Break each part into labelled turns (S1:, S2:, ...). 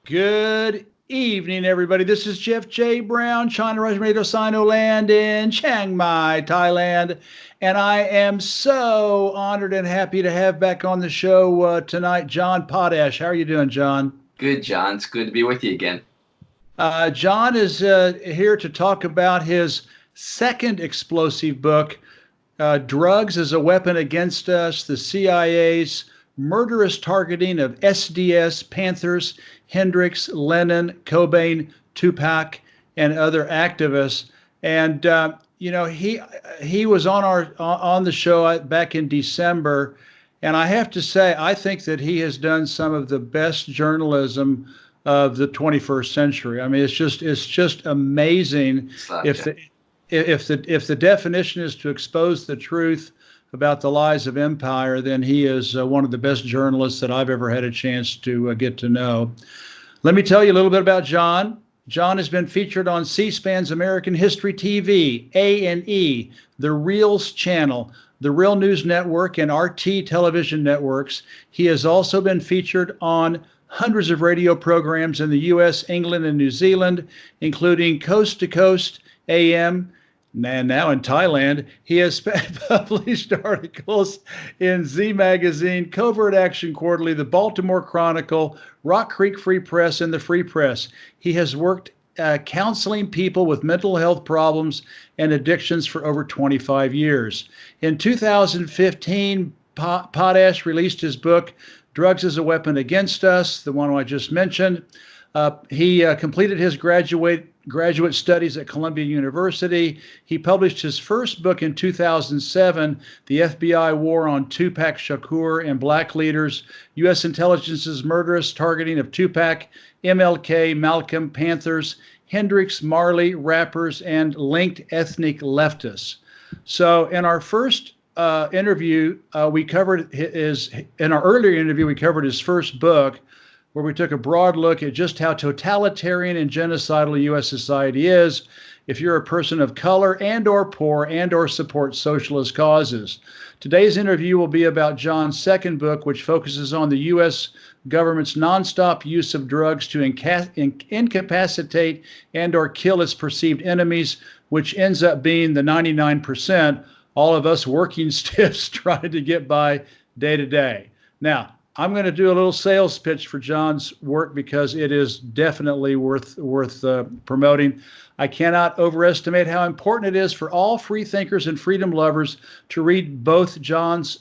S1: Good evening, everybody. This is Jeff J. Brown, China Radio Sino Land in Chiang Mai, Thailand. And I am so honored and happy to have back on the show tonight John Potash. How are you doing, John?
S2: Good, John. It's good to be with you again.
S1: John is here to talk about his second explosive book, Drugs as a Weapon Against Us, the CIA's murderous targeting of SDS, Panthers, Hendrix, Lennon, Cobain, Tupac, and other activists. And he was on the show back in December, and I have to say I think that he has done some of the best journalism of the 21st century. I mean, it's just amazing. If the if the definition is to expose the truth about the lies of empire, then he is one of the best journalists that I've ever had a chance to get to know. Let me tell you a little bit about John. John has been featured on C-SPAN's American History TV, A&E, the Reels channel, the Real News Network, and RT television networks. He has also been featured on hundreds of radio programs in the U.S., England, and New Zealand, including Coast to Coast AM, and now in Thailand. He has published articles in Z Magazine, Covert Action Quarterly, the Baltimore Chronicle, Rock Creek Free Press, and the Free Press. He has worked counseling people with mental health problems and addictions for over 25 years. In 2015, Potash released his book, Drugs as a Weapon Against Us, the one I just mentioned. He completed his graduate studies at Columbia University. He published his first book in 2007, The FBI War on Tupac Shakur and Black Leaders, U.S. Intelligence's Murderous Targeting of Tupac, MLK, Malcolm, Panthers, Hendrix, Marley, Rappers, and Linked Ethnic Leftists. So in our first interview, we covered in our earlier interview, we covered his first book, where we took a broad look at just how totalitarian and genocidal U.S. society is if you're a person of color and or poor and or support socialist causes. Today's interview will be about John's second book, which focuses on the U.S. government's nonstop use of drugs to incapacitate and or kill its perceived enemies, which ends up being the 99%, all of us working stiffs trying to get by day to day. Now, I'm going to do a little sales pitch for John's work because it is definitely worth promoting. I cannot overestimate how important it is for all free thinkers and freedom lovers to read both John's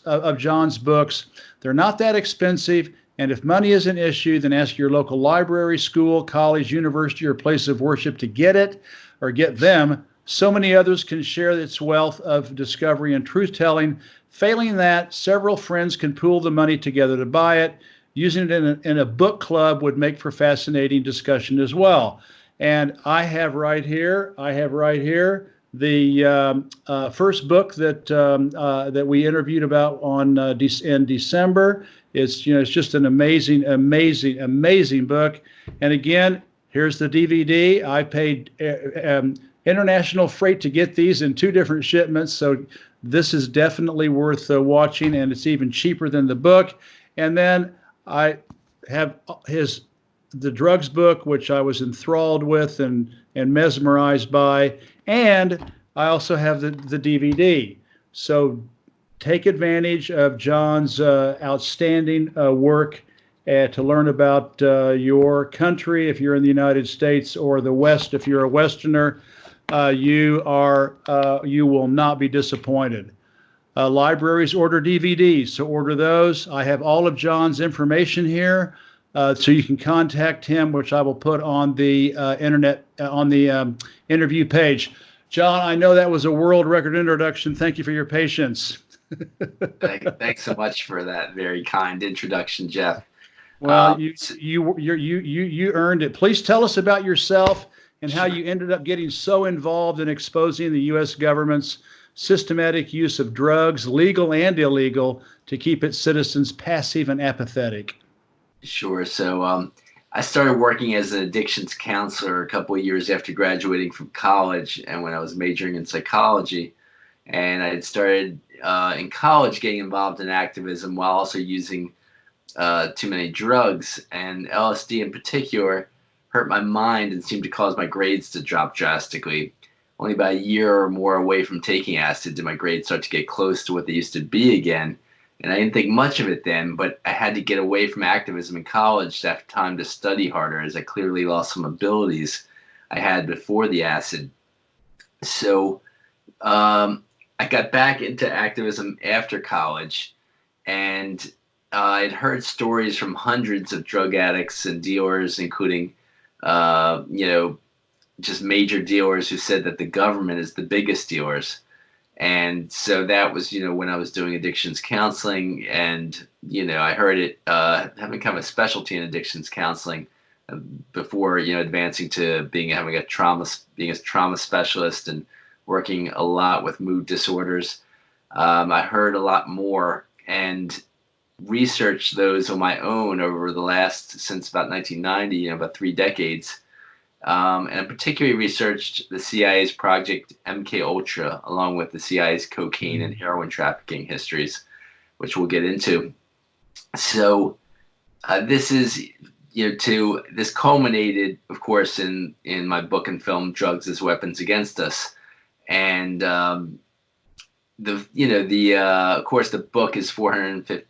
S1: books. They're not that expensive, and if money is an issue, then ask your local library, school, college, university, or place of worship to get it or get them. So many others can share its wealth of discovery and truth-telling. Failing that, several friends can pool the money together to buy it. Using it in a book club would make for fascinating discussion as well. And I have right here the first book that we interviewed about in December. It's just an amazing book. And again, here's the DVD. I paid international freight to get these in 2 different shipments, so this is definitely worth watching, and it's even cheaper than the book. And then I have the drugs book, which I was enthralled with and mesmerized by, and I also have the DVD. So take advantage of John's outstanding work to learn about your country if you're in the United States, or the West if you're a Westerner. You will not be disappointed. Libraries order DVDs, so order those. I have all of John's information here, so you can contact him, which I will put on the internet on the interview page. John, I know that was a world record introduction. Thank you for your patience.
S2: Thanks so much for that very kind introduction, Jeff.
S1: Well, you earned it. Please tell us about yourself and how you ended up getting so involved in exposing the U.S. government's systematic use of drugs, legal and illegal, to keep its citizens passive and apathetic.
S2: Sure. So I started working as an addictions counselor a couple of years after graduating from college, and when I was majoring in psychology. And I had started in college getting involved in activism while also using too many drugs, and LSD in particular hurt my mind and seemed to cause my grades to drop drastically. Only about a year or more away from taking acid did my grades start to get close to what they used to be again. And I didn't think much of it then, but I had to get away from activism in college to have time to study harder, as I clearly lost some abilities I had before the acid. So I got back into activism after college, and I'd heard stories from hundreds of drug addicts and dealers, including, just major dealers who said that the government is the biggest dealers. And so that was, when I was doing addictions counseling, and, I heard it having kind of a specialty in addictions counseling before, advancing to being a trauma specialist and working a lot with mood disorders. I heard a lot more and researched those on my own over the last, since about 1990, about 3 decades. And I particularly researched the CIA's project MKULTRA, along with the CIA's cocaine and heroin trafficking histories, which we'll get into. So this is, this culminated, of course, in my book and film, Drugs as Weapons Against Us. And of course, the book is 400,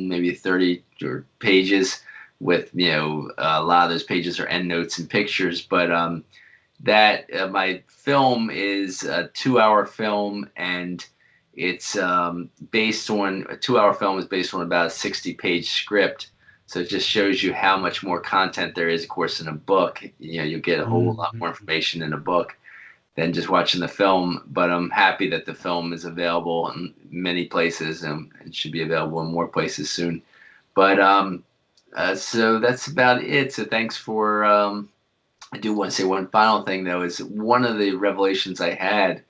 S2: maybe 30 pages, with a lot of those pages are endnotes and pictures, but my film is a 2-hour film, and it's based on a 2-hour film is based on about a 60-page script. So it just shows you how much more content there is, of course, in a book. You'll get a whole lot more information in a book than just watching the film. But I'm happy that the film is available in many places, and it should be available in more places soon. But so that's about it. So thanks for, I do want to say one final thing, though, is one of the revelations I had,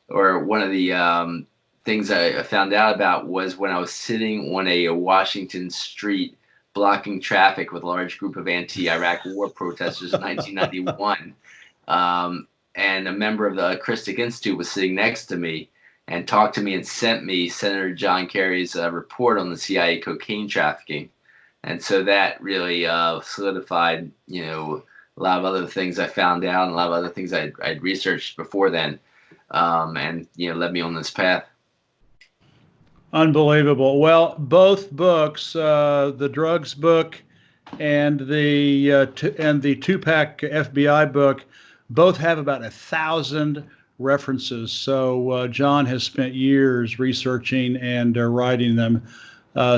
S2: or one of the things I found out about, was when I was sitting on a Washington street blocking traffic with a large group of anti-Iraq war protesters in 1991. And a member of the Christic Institute was sitting next to me and talked to me and sent me Senator John Kerry's report on the CIA cocaine trafficking. And so that really solidified, a lot of other things I found out, and a lot of other things I'd researched before then, and led me on this path.
S1: Unbelievable. Well, both books, the drugs book and the Tupac FBI book, both have about 1,000 references. So John has spent years researching and writing them.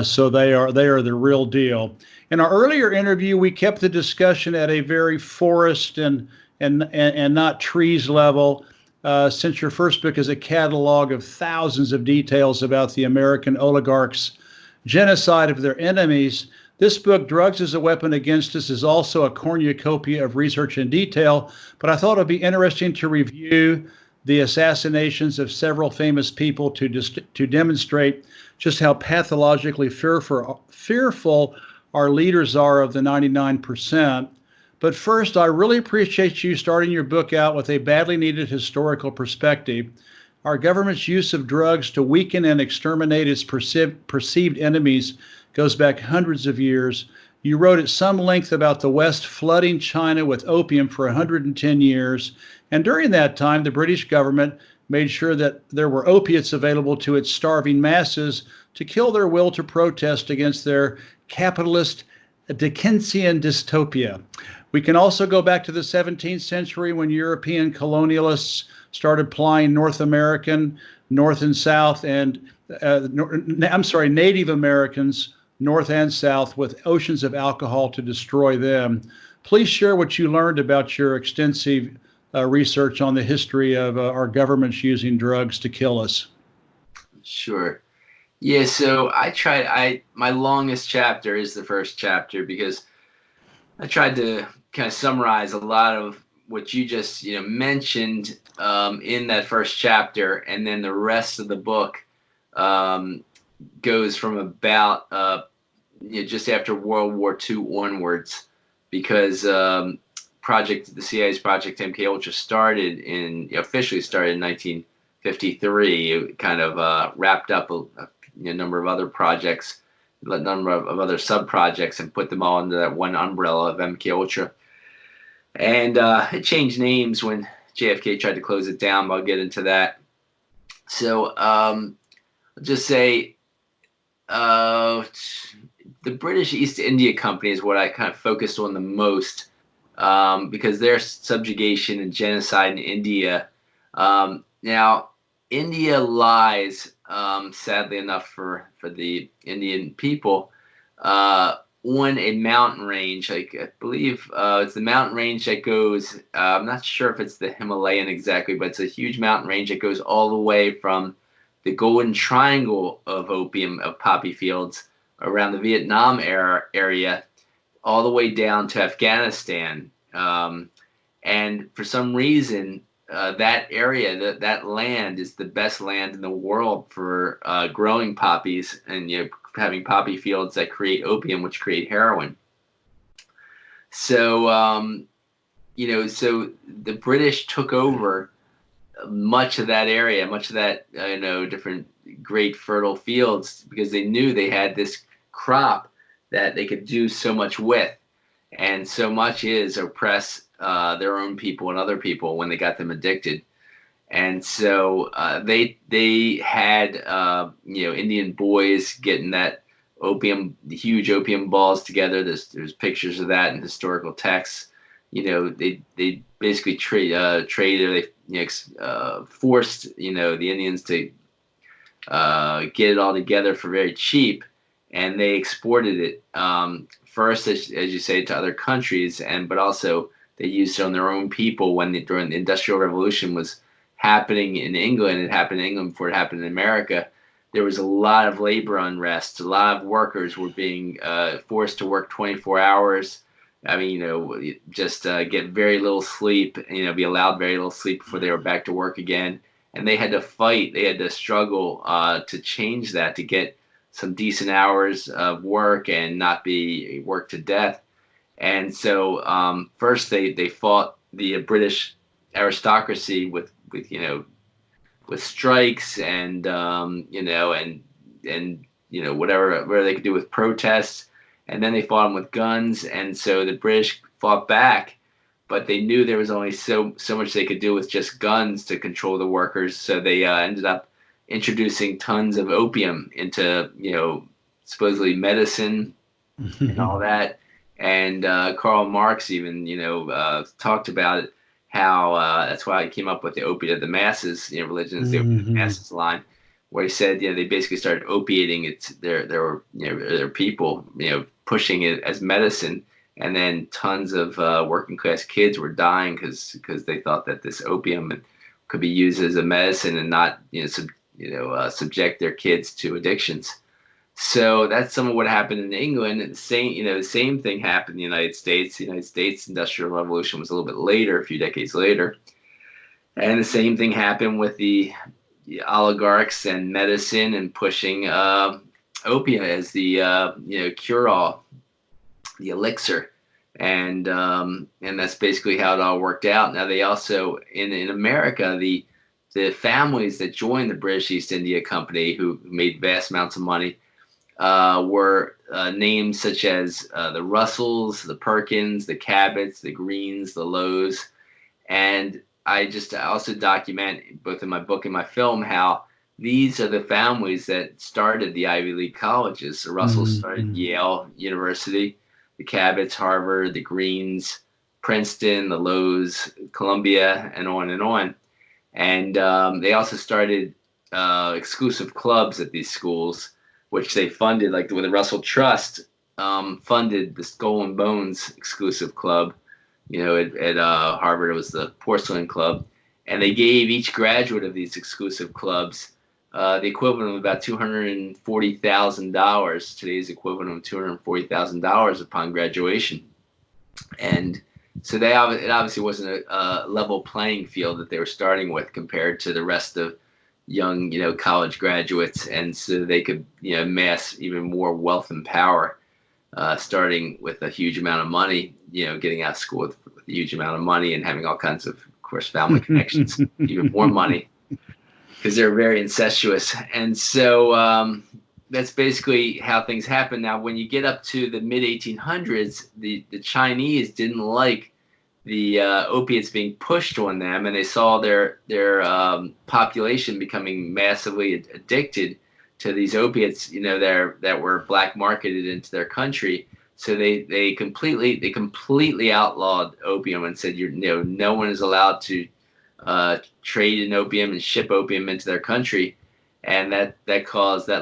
S1: So they are the real deal. In our earlier interview, we kept the discussion at a very forest and not trees level. Since your first book is a catalog of thousands of details about the American oligarchs' genocide of their enemies, this book, Drugs as a Weapon Against Us, is also a cornucopia of research and detail. But I thought it would be interesting to review the assassinations of several famous people to demonstrate just how pathologically fearful our leaders are of the 99%. But first, I really appreciate you starting your book out with a badly needed historical perspective. Our government's use of drugs to weaken and exterminate its perceived enemies goes back hundreds of years. You wrote at some length about the West flooding China with opium for 110 years. And during that time, the British government made sure that there were opiates available to its starving masses to kill their will to protest against their capitalist Dickensian dystopia. We can also go back to the 17th century when European colonialists started plying North and South, and Native Americans, North and South, with oceans of alcohol to destroy them. Please share what you learned about your extensive research on the history of our governments using drugs to kill us.
S2: Sure. Yeah, so my longest chapter is the first chapter, because I tried to kind of summarize a lot of what you just mentioned in that first chapter, and then the rest of the book goes from about just after World War II onwards, because the CIA's project MKUltra officially started in 1953. It kind of wrapped up a number of other projects a number of other sub projects, and put them all under that one umbrella of MKUltra. And it changed names when JFK tried to close it down, but I'll get into that. So I'll just say the British East India Company is what I kind of focused on the most, because their subjugation and genocide in India. Now, India lies, sadly enough for the Indian people, on a mountain range. Like, I believe it's the mountain range that goes, I'm not sure if it's the Himalayan exactly, but it's a huge mountain range that goes all the way from the Golden Triangle of opium, of poppy fields around the Vietnam area, all the way down to Afghanistan. And for some reason, that area, that land is the best land in the world for growing poppies, and having poppy fields that create opium, which create heroin. So, so the British took over much of that area, much of that, different great fertile fields, because they knew they had this crop that they could do so much with. And so much is oppress their own people and other people when they got them addicted. And so they had Indian boys getting that opium, the huge opium balls together. There's pictures of that in historical texts. They basically traded. They forced the Indians to get it all together for very cheap, and they exported it first, as you say, to other countries, but also they used it on their own people during the Industrial Revolution was happening in England. It happened in England before it happened in America. There was a lot of labor unrest. A lot of workers were being forced to work 24 hours. I mean, just get very little sleep, be allowed very little sleep before they were back to work again. And they had to fight. They had to struggle to change that, to get some decent hours of work and not be worked to death. And so first they fought the British aristocracy with strikes and whatever they could do with protests, and then they fought them with guns. And so the British fought back, but they knew there was only so much they could do with just guns to control the workers. So they ended up introducing tons of opium into supposedly medicine and all that. And Karl Marx even talked about it, how that's why he came up with the opiate of the masses, religion is the opiate of the masses line, where he said they basically started opiating their people, pushing it as medicine, and then tons of working class kids were dying because they thought that this opium could be used as a medicine and not subject their kids to addictions. So that's some of what happened in England. And the same thing happened in the United States. The United States Industrial Revolution was a little bit later, a few decades later. And the same thing happened with the oligarchs and medicine and pushing opium as the cure-all, the elixir. And that's basically how it all worked out. Now they also, in America, the families that joined the British East India Company, who made vast amounts of money, were names such as the Russells, the Perkins, the Cabots, the Greens, the Lows. And I also document, both in my book and my film, how these are the families that started the Ivy League colleges. The Russells started Yale University, the Cabots, Harvard, the Greens, Princeton, the Lows, Columbia, and on and on. And they also started exclusive clubs at these schools, which they funded, like with the Russell Trust, funded the Skull and Bones exclusive club. At Harvard, it was the Porcelain Club. And they gave each graduate of these exclusive clubs the equivalent of about $240,000, today's equivalent of $240,000 upon graduation. And so it obviously wasn't a level playing field that they were starting with compared to the rest of young, college graduates, and so they could, amass even more wealth and power, starting with a huge amount of money, getting out of school with a huge amount of money and having all kinds of course, family connections, even more money, because they're very incestuous. And so that's basically how things happen. Now, when you get up to the mid 1800s, the Chinese didn't like the opiates being pushed on them, and they saw their population becoming massively addicted to these opiates, that were black marketed into their country. So they completely outlawed opium and said, no one is allowed to trade in opium and ship opium into their country. And that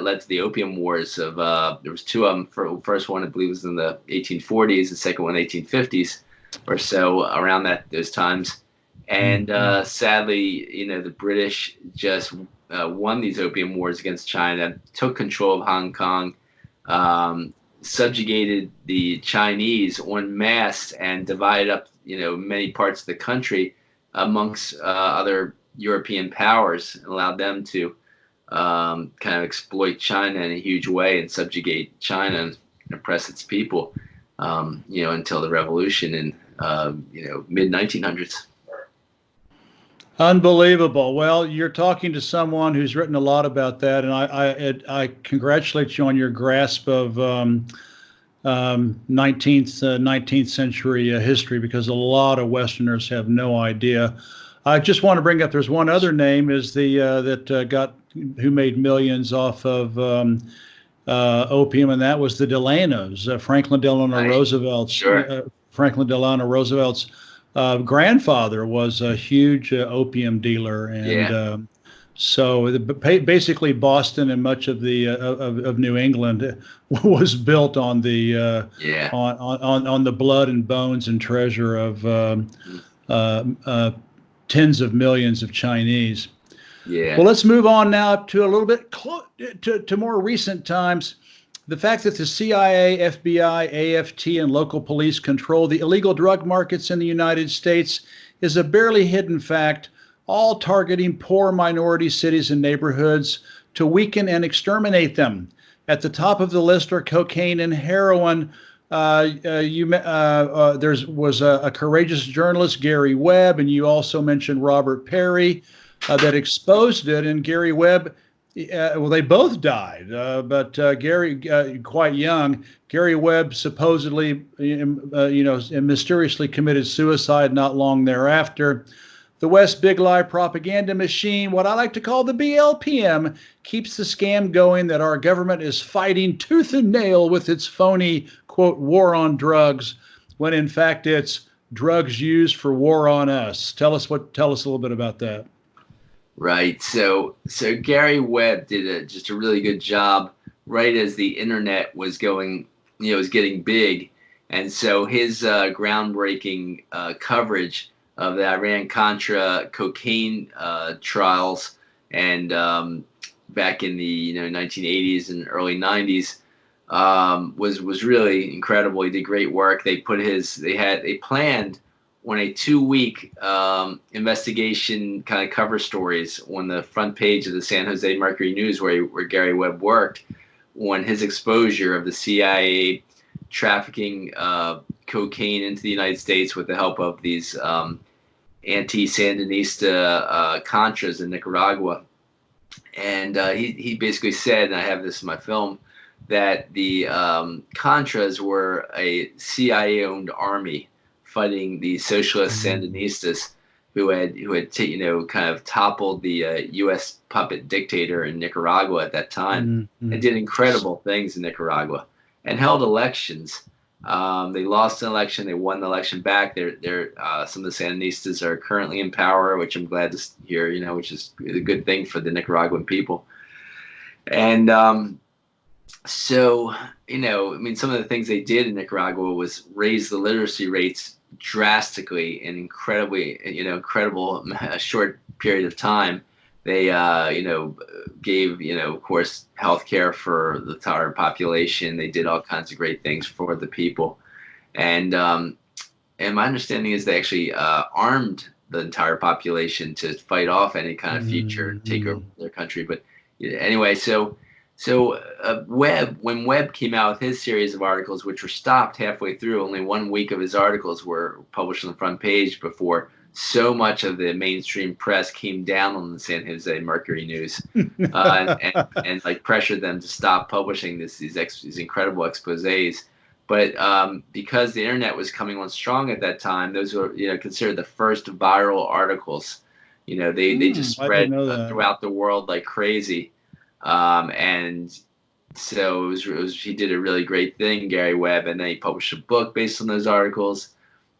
S2: led to the Opium Wars of there was two of them. First one I believe was in the 1840s, the second one 1850s or so, around those times. And sadly, the British just won these Opium Wars against China, took control of Hong Kong, subjugated the Chinese en masse, and divided up many parts of the country amongst other European powers, and allowed them to kind of exploit China in a huge way and subjugate China and oppress its people, until the revolution in mid 1900s.
S1: Unbelievable. Well, you're talking to someone who's written a lot about that, and I congratulate you on your grasp of 19th century history, because a lot of Westerners have no idea. I just want to bring up, there's one other name is who made millions off of opium, and that was the Delanos. Franklin Delano Roosevelt's
S2: Sure.
S1: Franklin Delano Roosevelt's grandfather was a huge opium dealer, and so basically Boston and much of the of New England was built on the on the blood and bones and treasure of tens of millions of Chinese.
S2: Yeah.
S1: Well, let's move on now to a little bit to more recent times. The fact that the CIA, FBI, AFT, and local police control the illegal drug markets in the United States is a barely hidden fact, all targeting poor minority cities and neighborhoods to weaken and exterminate them. At the top of the list are cocaine and heroin. There was a courageous journalist, Gary Webb, and you also mentioned Robert Perry, that exposed it. And Gary Webb, well, they both died, but Gary, quite young. Gary Webb supposedly, mysteriously committed suicide not long thereafter. The West Big Lie propaganda machine, what I like to call the BLPM, keeps the scam going that our government is fighting tooth and nail with its phony, quote, war on drugs, when in fact it's drugs used for war on us. Tell us a little bit about that.
S2: Right. So Gary Webb did just a really good job right as the internet was going, was getting big. And so his groundbreaking coverage of the Iran-Contra cocaine trials, and back in the 1980s and early 90s was really incredible. He did great work. They planned on a 2-week investigation kind of cover stories on the front page of the San Jose Mercury News, where Gary Webb worked, on his exposure of the CIA trafficking cocaine into the United States with the help of these anti-Sandinista Contras in Nicaragua. And he basically said, and I have this in my film, that the Contras were a CIA-owned army fighting the socialist Sandinistas who had kind of toppled the U.S. puppet dictator in Nicaragua at that time, and did incredible things in Nicaragua and held elections. They lost an election, they won the election back. Some of the Sandinistas are currently in power, which I'm glad to hear, which is a good thing for the Nicaraguan people. And some of the things they did in Nicaragua was raise the literacy rates drastically in incredible short period of time. They gave of course healthcare for the entire population. They did all kinds of great things for the people, and my understanding is they actually armed the entire population to fight off any kind of future takeover of their country. But anyway, so when Webb came out with his series of articles, which were stopped halfway through, only 1 week of his articles were published on the front page before so much of the mainstream press came down on the San Jose Mercury News, and like pressured them to stop publishing these incredible exposés. But because the internet was coming on strong at that time, those were considered the first viral articles. They just
S1: I didn't
S2: spread
S1: know that.
S2: throughout the world like crazy, and so he did a really great thing, Gary Webb, and then he published a book based on those articles.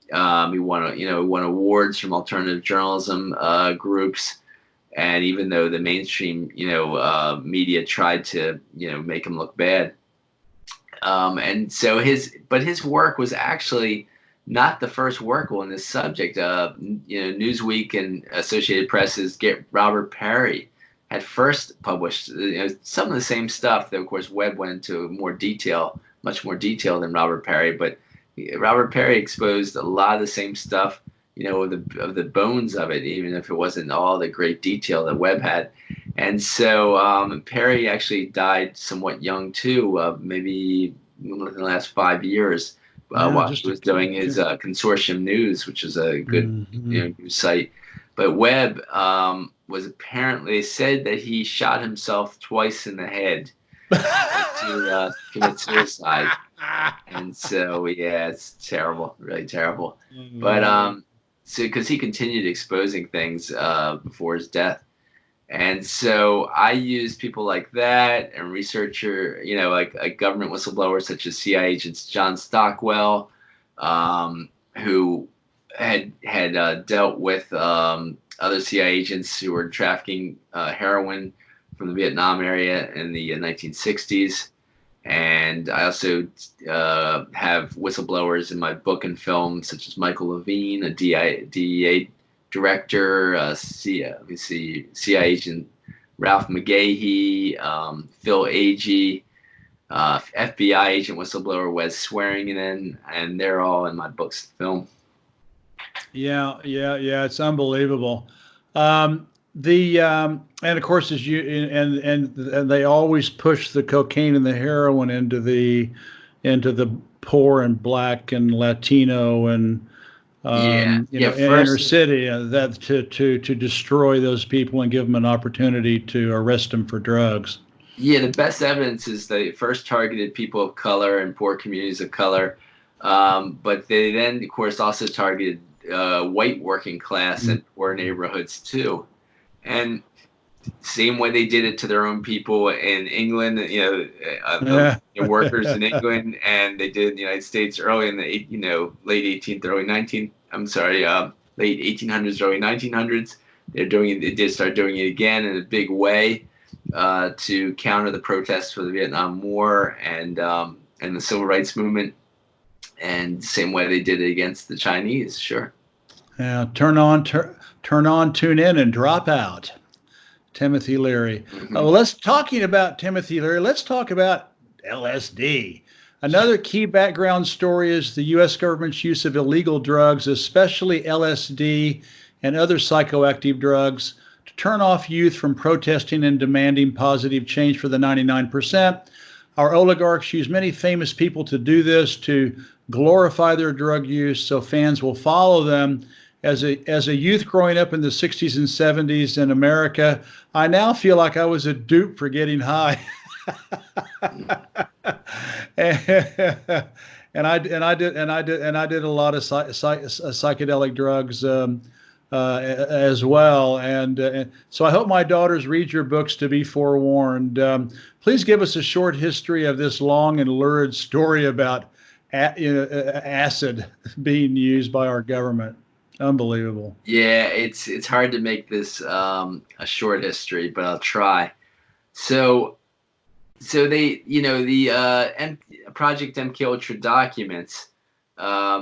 S2: He won awards from alternative journalism groups, and even though the mainstream media tried to make him look bad, and so his work was actually not the first work on this subject. Newsweek and Associated Press's Robert Perry had first published some of the same stuff. Though of course Webb went into much more detail than Robert Perry, but Robert Perry exposed a lot of the same stuff, of the bones of it, even if it wasn't all the great detail that Webb had. And so Perry actually died somewhat young too, maybe within the last 5 years, while he was doing his Consortium News, which is a good news site. But Webb was apparently said that he shot himself twice in the head to commit suicide. And so it's terrible, really terrible. But so because he continued exposing things before his death, and so I use people like that and researcher, like government whistleblowers such as CIA agents John Stockwell, who had dealt with other CIA agents who were trafficking heroin from the Vietnam area in the 1960s. And I also have whistleblowers in my book and film, such as Michael Levine, a DEA director, CIA agent Ralph McGahee, Phil Agee, FBI agent whistleblower Wes Swearingen, and they're all in my books and film.
S1: Yeah, it's unbelievable. And of course, as you and they always push the cocaine and the heroin into the poor and black and Latino and inner city, that to destroy those people and give them an opportunity to arrest them for drugs.
S2: Yeah, the best evidence is they first targeted people of color and poor communities of color, but they then, of course, also targeted white working class and poor neighborhoods too. And same way they did it to their own people in England, workers in England, and they did in the United States early in the late 18th, late 1800s, early 1900s. They did start doing it again in a big way to counter the protests for the Vietnam War and the Civil Rights Movement. And same way they did it against the Chinese, sure.
S1: Yeah, turn on, tune in, and drop out. Timothy Leary. Well, talking about Timothy Leary, let's talk about LSD. Another key background story is the U.S. government's use of illegal drugs, especially LSD and other psychoactive drugs, to turn off youth from protesting and demanding positive change for the 99%. Our oligarchs use many famous people to do this, to glorify their drug use so fans will follow them. As a youth growing up in the 60s and 70s in America, I now feel like I was a dupe for getting high. and I did a lot of psychedelic drugs as well. And so I hope my daughters read your books to be forewarned. Please give us a short history of this long and lurid story about acid being used by our government. Unbelievable.
S2: Yeah, it's hard to make this a short history, but I'll try. So they, the Project MKUltra documents,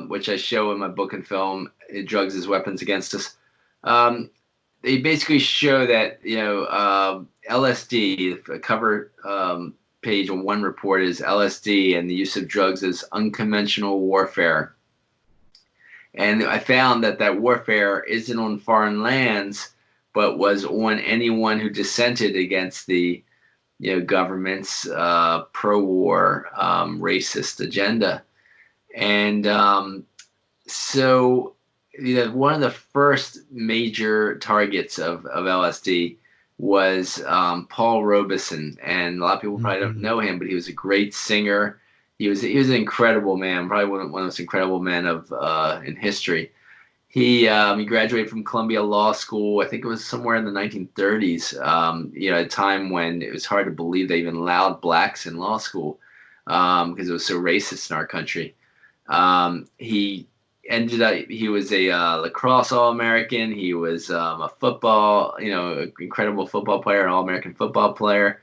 S2: which I show in my book and film, Drugs as Weapons Against Us. They basically show that LSD, the cover page on one report is LSD and the use of drugs as unconventional warfare. And I found that warfare isn't on foreign lands, but was on anyone who dissented against the government's pro-war racist agenda. And so one of the first major targets of LSD was Paul Robeson, and a lot of people probably don't know him, but he was a great singer. He was an incredible man, probably one of the most incredible men of in history. He graduated from Columbia Law School. I think it was somewhere in the 1930s. At a time when it was hard to believe they even allowed blacks in law school because it was so racist in our country. He ended up. He was a lacrosse All-American. He was a football, incredible football player, an All-American football player.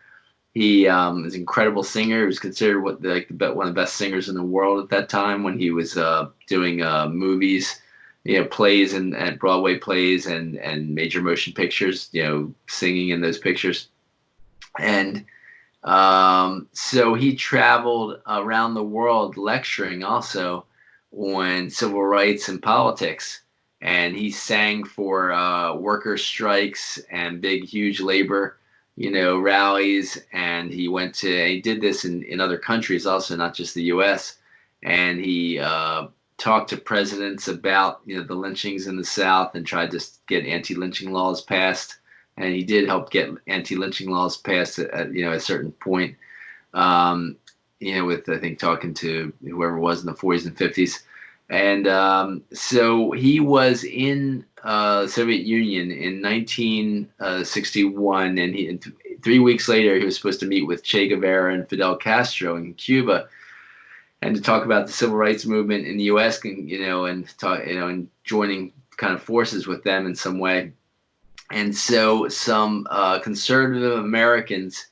S2: He was an incredible singer. He was considered one of the best singers in the world at that time when he was doing movies, plays and Broadway plays and major motion pictures, singing in those pictures. And so he traveled around the world lecturing also on civil rights and politics. And he sang for worker strikes and big, huge labor rallies, and he did this in other countries also, not just the U.S. And he talked to presidents about the lynchings in the South and tried to get anti-lynching laws passed. And he did help get anti-lynching laws passed at a certain point. With I think talking to whoever it was in the 40s and 50s. And so he was in the Soviet Union in 1961, and 3 weeks later he was supposed to meet with Che Guevara and Fidel Castro in Cuba, and to talk about the civil rights movement in the U.S. and joining kind of forces with them in some way. And so some conservative Americans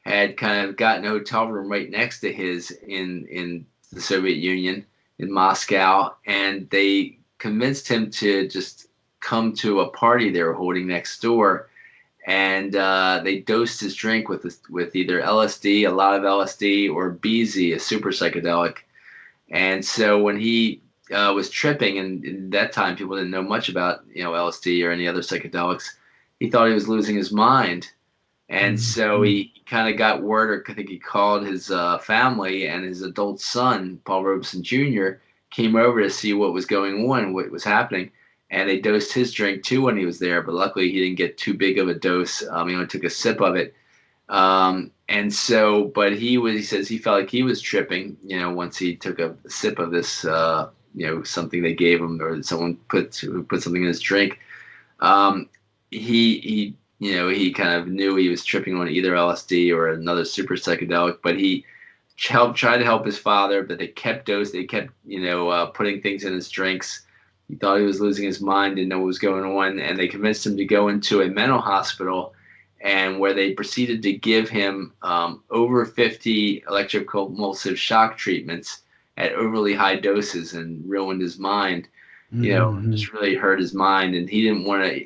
S2: had kind of gotten a hotel room right next to his in the Soviet Union in Moscow, and they convinced him to just come to a party they were holding next door, and they dosed his drink with either LSD, a lot of LSD, or BZ, a super psychedelic. And so when he was tripping, and in that time people didn't know much about LSD or any other psychedelics, he thought he was losing his mind. And so he kind of got word, or I think he called his family, and his adult son, Paul Robeson Jr., came over to see what was going on, what was happening. And they dosed his drink too when he was there, but luckily he didn't get too big of a dose. He only took a sip of it. And so, but he says he felt like he was tripping, once he took a sip of this, something they gave him, or someone put something in his drink. He kind of knew he was tripping on either LSD or another super psychedelic, but he tried to help his father, but they kept putting things in his drinks. He thought he was losing his mind, didn't know what was going on, and they convinced him to go into a mental hospital, and where they proceeded to give him over 50 electroconvulsive shock treatments at overly high doses, and ruined his mind. Just really hurt his mind, and he didn't want to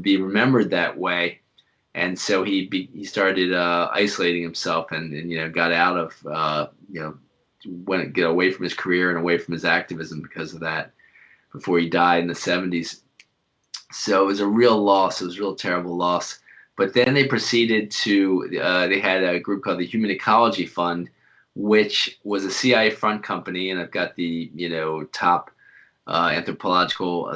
S2: be remembered that way. And so he started isolating himself, and got out of get away from his career and away from his activism because of that, before he died in the 70s. So it was a real loss. It was a real terrible loss. But then they proceeded to they had a group called the Human Ecology Fund, which was a CIA front company, and I've got the top anthropological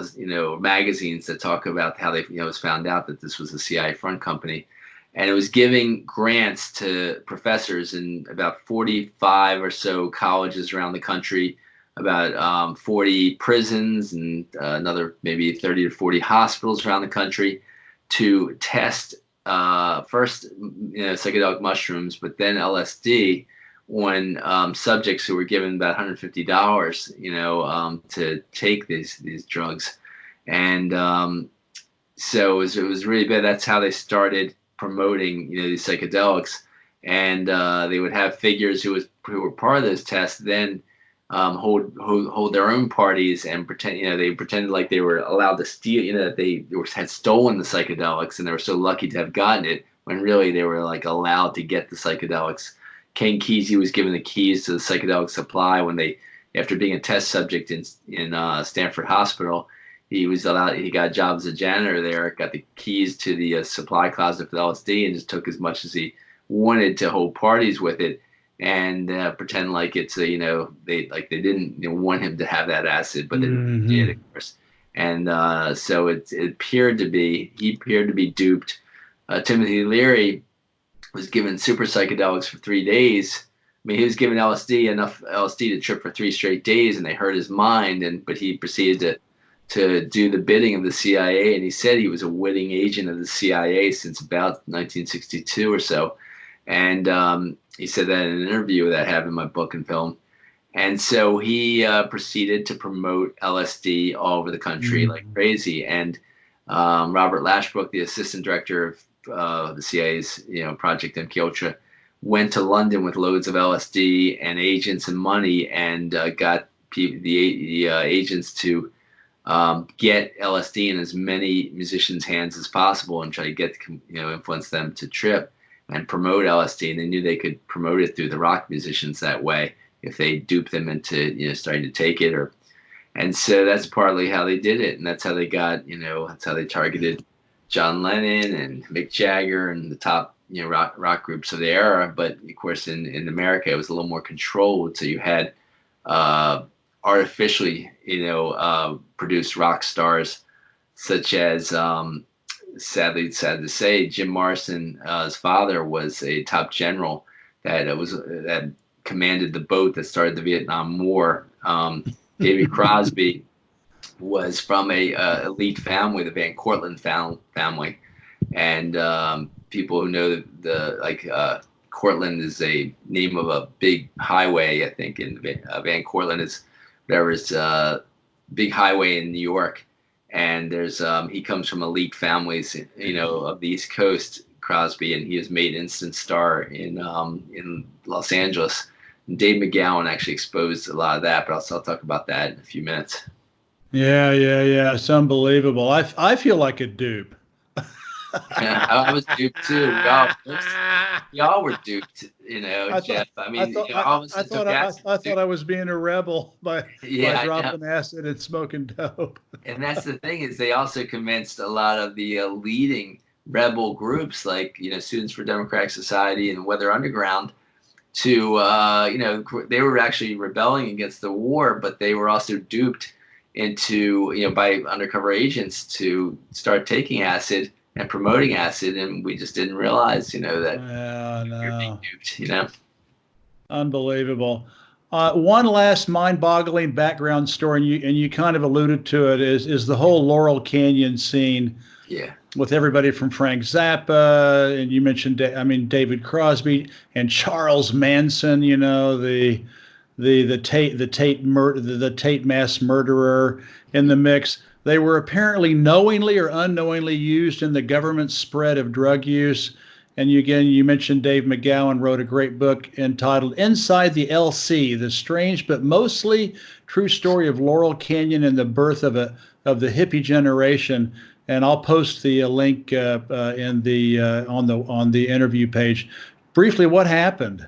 S2: magazines that talk about how they it was found out that this was a CIA front company, and it was giving grants to professors in about 45 or so colleges around the country, about 40 prisons, and another maybe 30 to 40 hospitals around the country, to test first psychedelic mushrooms, but then LSD on subjects who were given about $150, to take these drugs. And so it was really bad. That's how they started promoting these psychedelics, and they would have figures who were part of those tests then hold their own parties and pretend they pretended like they were allowed to steal, that they had stolen the psychedelics, and they were so lucky to have gotten it, when really they were like allowed to get the psychedelics. Ken Kesey was given the keys to the psychedelic supply when after being a test subject in Stanford Hospital, he got a job as a janitor there, got the keys to the supply closet for the LSD, and just took as much as he wanted to hold parties with it. and pretend like it's a, they didn't want him to have that acid, but they did, of course. And so he appeaed to be duped. Timothy Leary was given super psychedelics for 3 days. I mean, he was given enough LSD to trip for 3 straight days, and they hurt his mind. But he proceeded to do the bidding of the CIA, and he said he was a witting agent of the CIA since about 1962 or so. And he said that in an interview that I have in my book and film. And so he proceeded to promote LSD all over the country like crazy. And Robert Lashbrook, the assistant director of the CIA's Project MKUltra, went to London with loads of LSD and agents and money, and got the agents to get LSD in as many musicians' hands as possible and try to get influence them to trip and promote LSD. And they knew they could promote it through the rock musicians that way if they duped them into starting to take it. And so that's partly how they did it, and that's how they got that's how they targeted John Lennon and Mick Jagger and the top rock groups of the era. But of course in America it was a little more controlled, so you had artificially produced rock stars such as sad to say, Jim Morrison's father was a top general that commanded the boat that started the Vietnam War. David Crosby was from a elite family, the Van Cortlandt family, and people who know Cortlandt is a name of a big highway, I think, in Van Cortlandt is a big highway in New York, and there's he comes from elite families, of the East Coast, Crosby, and he was made instant star in Los Angeles. And Dave McGowan actually exposed a lot of that, but I'll talk about that in a few minutes.
S1: Yeah. It's unbelievable. I feel like a dupe.
S2: Yeah, I was duped too. Y'all were duped, Jeff.
S1: I thought I was being a rebel by dropping acid and smoking dope.
S2: And that's the thing, is they also convinced a lot of the leading rebel groups like Students for Democratic Society and Weather Underground to they were actually rebelling against the war, but they were also duped into by undercover agents to start taking acid and promoting acid, and we just didn't realize that you're being duped.
S1: Unbelievable. One last mind-boggling background story, and you kind of alluded to it, is the whole Laurel Canyon scene.
S2: Yeah.
S1: With everybody from Frank Zappa, and you mentioned, David Crosby and Charles Manson. The Tate mass murderer in the mix. They were apparently knowingly or unknowingly used in the government's spread of drug use. And you mentioned Dave McGowan wrote a great book entitled "Inside the LC: The Strange but Mostly True Story of Laurel Canyon and the Birth of the Hippie Generation." And I'll post the link on the interview page. Briefly, what happened?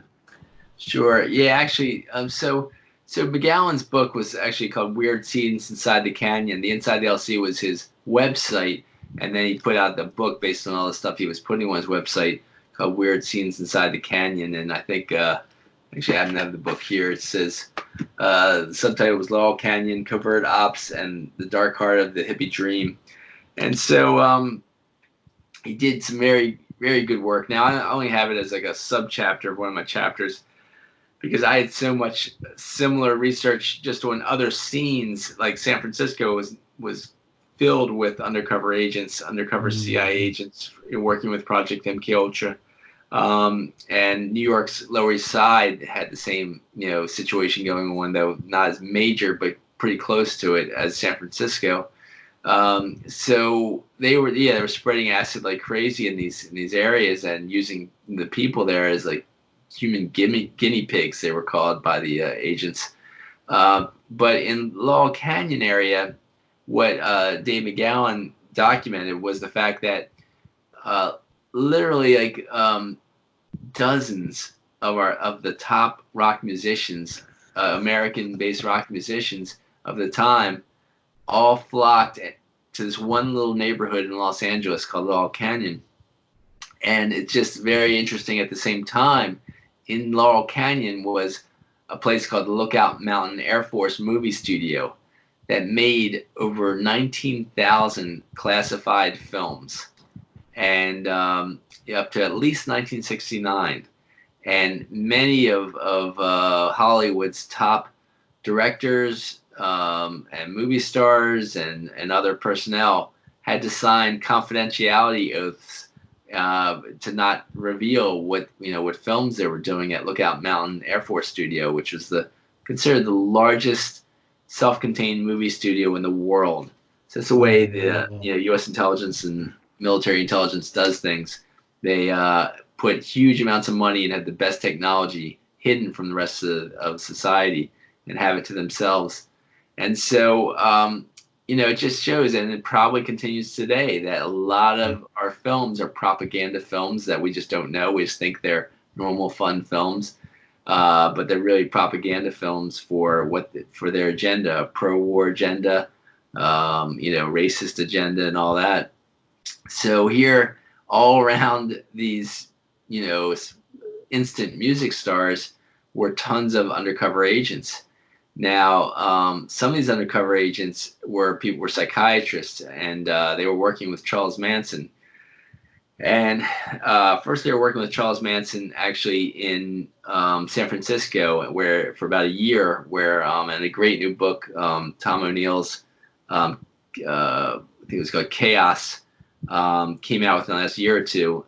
S2: Sure. Yeah. Actually, so McGowan's book was actually called "Weird Scenes Inside the Canyon." The Inside the LC was his website, and then he put out the book based on all the stuff he was putting on his website called "Weird Scenes Inside the Canyon." And I think actually I happen to have the book here. It says the subtitle was "Laurel Canyon: Covert Ops and the Dark Heart of the Hippie Dream." And so he did some very, very good work. Now, I only have it as like a subchapter of one of my chapters because I had so much similar research just on other scenes. Like San Francisco was filled with undercover agents, undercover CIA agents working with Project MKUltra. And New York's Lower East Side had the same, situation going on, though not as major, but pretty close to it as San Francisco. So they were spreading acid like crazy in these areas and using the people there as like human guinea pigs, they were called by the agents. But in Laurel Canyon area, what Dave McGowan documented was the fact that literally like dozens of the top rock musicians, American-based rock musicians of the time, all flocked to this one little neighborhood in Los Angeles called Laurel Canyon. And it's just very interesting at the same time in Laurel Canyon was a place called the Lookout Mountain Air Force Movie Studio that made over 19,000 classified films, and up to at least 1969. And many of Hollywood's top directors and movie stars and other personnel had to sign confidentiality oaths to not reveal what films they were doing at Lookout Mountain Air Force Studio, which was considered the largest self-contained movie studio in the world. So that's the way the U.S. intelligence and military intelligence does things. They put huge amounts of money and have the best technology hidden from the rest of society and have it to themselves. And so, it just shows, and it probably continues today, that a lot of our films are propaganda films that we just don't know. We just think they're normal, fun films, but they're really propaganda films for their agenda, pro-war agenda, racist agenda, and all that. So here, all around these, instant music stars were tons of undercover agents. Now, some of these undercover agents were psychiatrists, and they were working with Charles Manson. And first, they were working with Charles Manson actually in San Francisco, where for about a year, and a great new book, Tom O'Neill's, I think it was called Chaos, came out within the last year or two,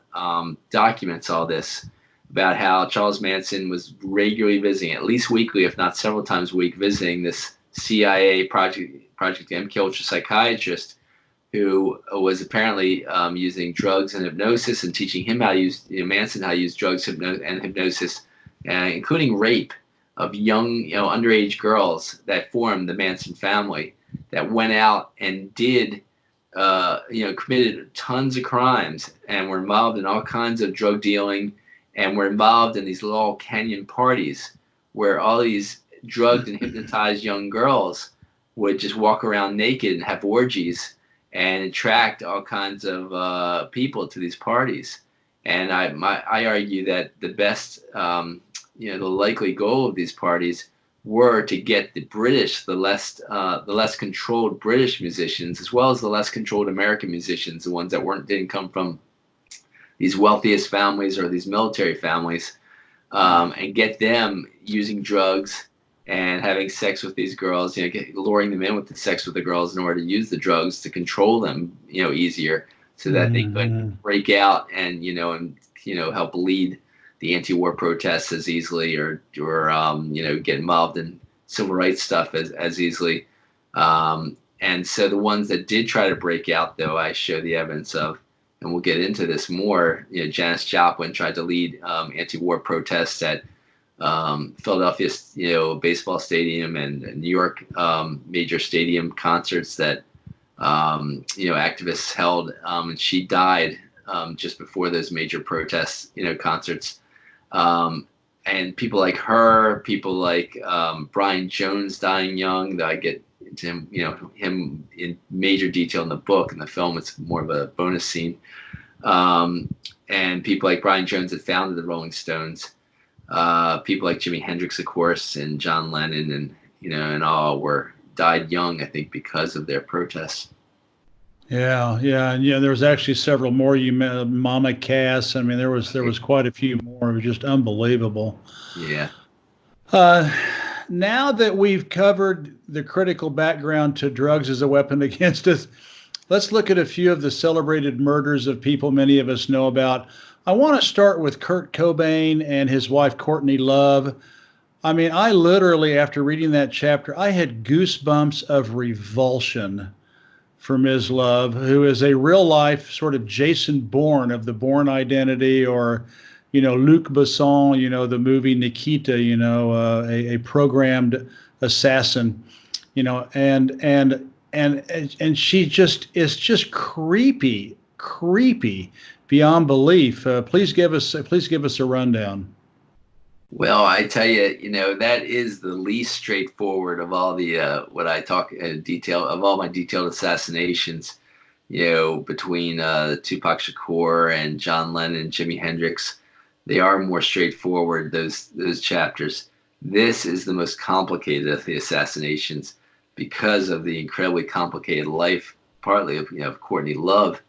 S2: documents all this about how Charles Manson was regularly visiting, at least weekly, if not several times a week, visiting this CIA Project MKULTRA psychiatrist who was apparently using drugs and hypnosis and teaching him how to use, Manson how to use drugs and hypnosis, including rape of young, underage girls that formed the Manson family that went out and did, committed tons of crimes and were involved in all kinds of drug dealing and were involved in these Laurel Canyon parties where all these drugged and hypnotized young girls would just walk around naked and have orgies and attract all kinds of people to these parties. And I argue that the best, the likely goal of these parties were to get the British, the less controlled British musicians, as well as the less controlled American musicians, the ones that didn't come from these wealthiest families or these military families, and get them using drugs and having sex with these girls, luring them in with the sex with the girls in order to use the drugs to control them, easier, so that they could break out and help lead the anti-war protests as easily, or get involved in civil rights stuff as easily. And so the ones that did try to break out, though, I show the evidence of, and we'll get into this more. Janis Joplin tried to lead anti-war protests at Philadelphia, baseball stadium and New York major stadium concerts that activists held, and she died just before those major protests, concerts. And people like her, people like Brian Jones dying young, that I get into him in major detail in the book. In the film, it's more of a bonus scene. And people like Brian Jones that founded the Rolling Stones, people like Jimi Hendrix, of course, and John Lennon, and all died young, I think, because of their protests.
S1: Yeah, and there was actually several more. You met Mama Cass. I mean, there was quite a few more. It was just unbelievable.
S2: Yeah.
S1: Now that we've covered the critical background to drugs as a weapon against us, let's look at a few of the celebrated murders of people many of us know about. I want to start with Kurt Cobain and his wife, Courtney Love. I mean, I literally, after reading that chapter, I had goosebumps of revulsion for Ms. Love, who is a real-life sort of Jason Bourne of the Bourne Identity, or Luc Besson, the movie Nikita, a programmed assassin, and she just is just creepy beyond belief. Please give us a rundown.
S2: Well, I tell you, that is the least straightforward of all the what I talk in detail of all my detailed assassinations, between Tupac Shakur and John Lennon and Jimi Hendrix. They are more straightforward, those chapters. This is the most complicated of the assassinations because of the incredibly complicated life, partly of Courtney Love.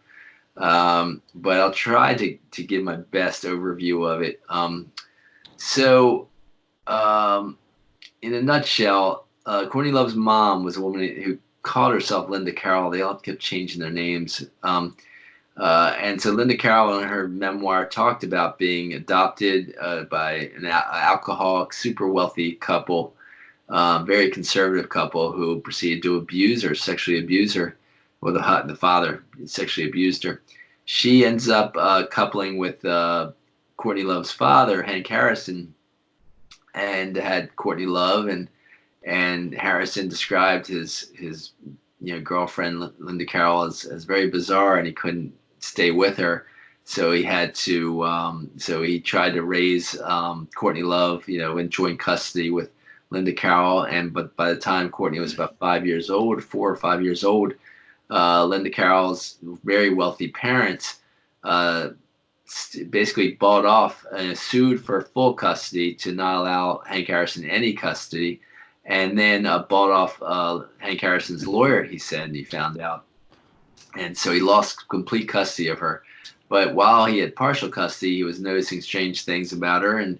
S2: But I'll try to give my best overview of it. So, in a nutshell, Courtney Love's mom was a woman who called herself Linda Carroll. They all kept changing their names. And so Linda Carroll in her memoir talked about being adopted by an alcoholic, super wealthy couple, very conservative couple who proceeded to abuse her, sexually abuse her. Well, the father sexually abused her. She ends up coupling with Courtney Love's father, Hank Harrison, and had Courtney Love, and Harrison described his girlfriend Linda Carroll as very bizarre, and he couldn't stay with her, so he had to so he tried to raise Courtney Love, in joint custody with Linda Carroll, but by the time Courtney was about 4 or 5 years old, Linda Carroll's very wealthy parents basically bought off and sued for full custody to not allow Hank Harrison any custody, and then bought off Hank Harrison's lawyer, he said, and he found out. And so he lost complete custody of her. But while he had partial custody, he was noticing strange things about her.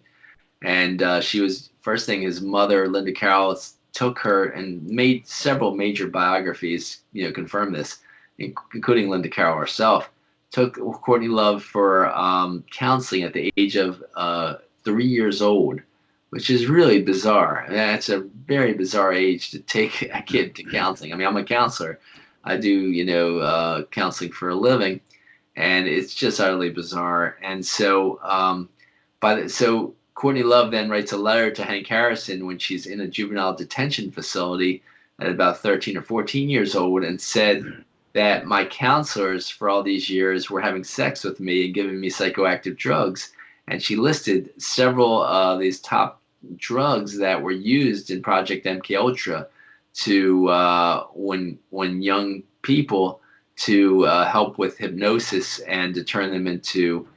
S2: And she was, first thing, his mother, Linda Carroll, took her and made several major biographies, confirm this, including Linda Carroll herself. Took Courtney Love for counseling at the age of 3 years old, which is really bizarre. That's a very bizarre age to take a kid to counseling. I mean, I'm a counselor. I do, counseling for a living, and it's just utterly bizarre. And so, so Courtney Love then writes a letter to Hank Harrison when she's in a juvenile detention facility at about 13 or 14 years old, and said that my counselors for all these years were having sex with me and giving me psychoactive drugs. And she listed several of these top drugs that were used in Project MKUltra to when young people to help with hypnosis and to turn them into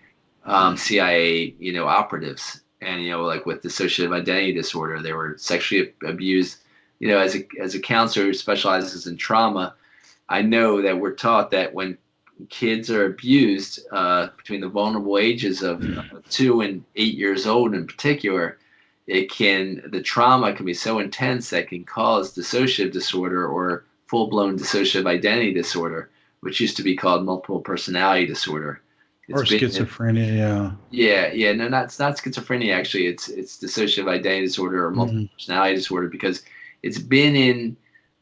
S2: CIA operatives. And like with dissociative identity disorder, they were sexually abused. As a counselor who specializes in trauma, I know that we're taught that when kids are abused between the vulnerable ages of 2 and 8 years old in particular, the trauma can be so intense that can cause dissociative disorder or full-blown dissociative identity disorder, which used to be called multiple personality disorder.
S1: Or schizophrenia, yeah.
S2: Yeah. No, it's not schizophrenia, actually. It's dissociative identity disorder or multiple personality disorder, because it's been in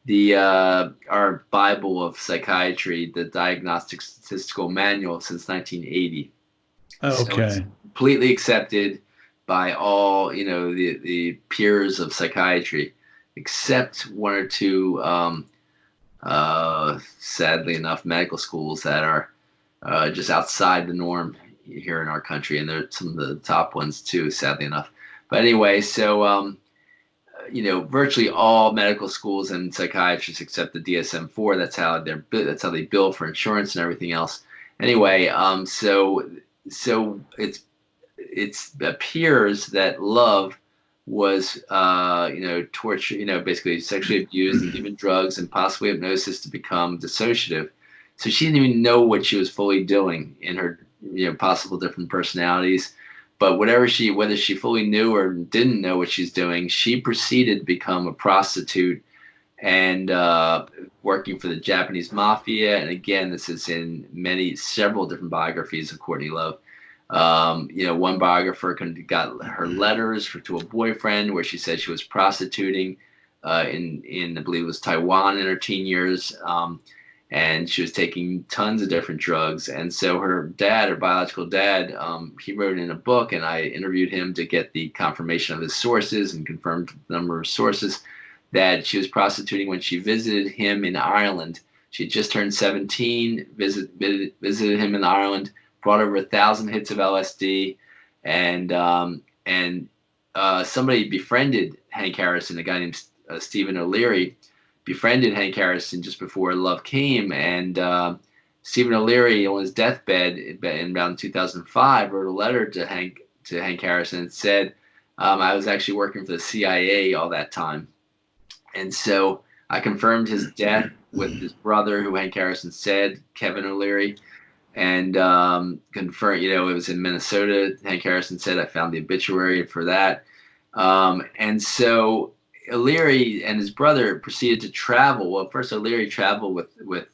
S2: the our Bible of psychiatry, the Diagnostic Statistical Manual, since 1980.
S1: Oh, okay.
S2: So it's completely accepted by all the peers of psychiatry, except one or two, sadly enough, medical schools that are just outside the norm here in our country, and they're some of the top ones too, sadly enough. But anyway, so virtually all medical schools and psychiatrists accept the DSM-4. That's how they bill for insurance and everything else. Anyway, so it appears that Love was tortured, basically sexually abused and given drugs and possibly hypnosis to become dissociative. So she didn't even know what she was fully doing in her possible different personalities. But whether she fully knew or didn't know what she's doing, she proceeded to become a prostitute and working for the Japanese mafia. And again, this is in several different biographies of Courtney Love. One biographer got her letters to a boyfriend where she said she was prostituting in I believe it was Taiwan in her teen years. And she was taking tons of different drugs. And so her biological dad, he wrote in a book, and I interviewed him to get the confirmation of his sources and confirmed the number of sources, that she was prostituting when she visited him in Ireland. She had just turned 17, visited him in Ireland, brought over 1,000 hits of LSD, and somebody befriended Hank Harrison, a guy named Stephen O'Leary, befriended Hank Harrison just before Love came, and Stephen O'Leary on his deathbed in around 2005 wrote a letter to to Hank Harrison and said, I was actually working for the CIA all that time. And so I confirmed his death with his brother, who Hank Harrison said, Kevin O'Leary, and confirmed, it was in Minnesota. Hank Harrison said, I found the obituary for that. And so O'Leary and his brother proceeded to travel. Well, first O'Leary traveled with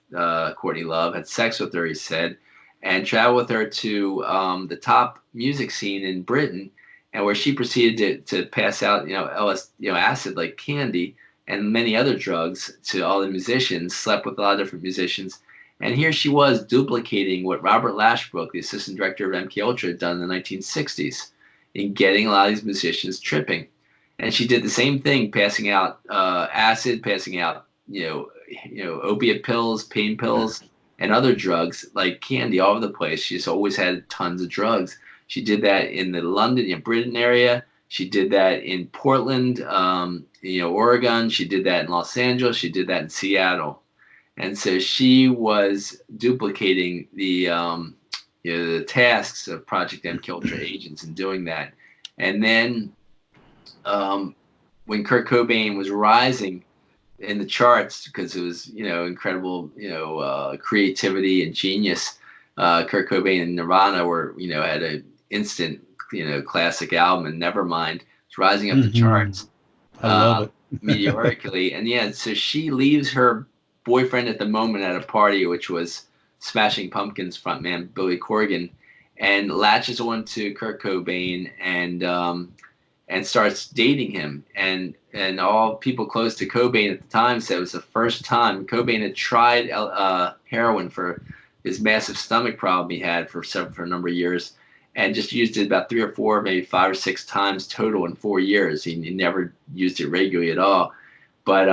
S2: Courtney Love, had sex with her, he said, and traveled with her to the top music scene in Britain, and where she proceeded to pass out, acid like candy and many other drugs to all the musicians, slept with a lot of different musicians. And here she was duplicating what Robert Lashbrook, the assistant director of MKUltra, had done in the 1960s in getting a lot of these musicians tripping. And she did the same thing, passing out acid, passing out, opiate pills, pain pills, and other drugs like candy all over the place. She's always had tons of drugs. She did that in the London, Britain area. She did that in Portland, Oregon. She did that in Los Angeles. She did that in Seattle. And so she was duplicating the tasks of Project MKUltra agents in doing that. And then when Kurt Cobain was rising in the charts, because it was, incredible, creativity and genius, Kurt Cobain and Nirvana had an instant, classic album, and Nevermind. It's rising up the charts.
S1: I love it.
S2: Meteorically. And so she leaves her boyfriend at the moment at a party, which was Smashing Pumpkins frontman Billy Corgan, and latches on to Kurt Cobain and starts dating him. And all people close to Cobain at the time said it was the first time Cobain had tried heroin for his massive stomach problem he had for a number of years, and just used it about 3 or 4, maybe 5 or 6 times total in 4 years. He never used it regularly at all. But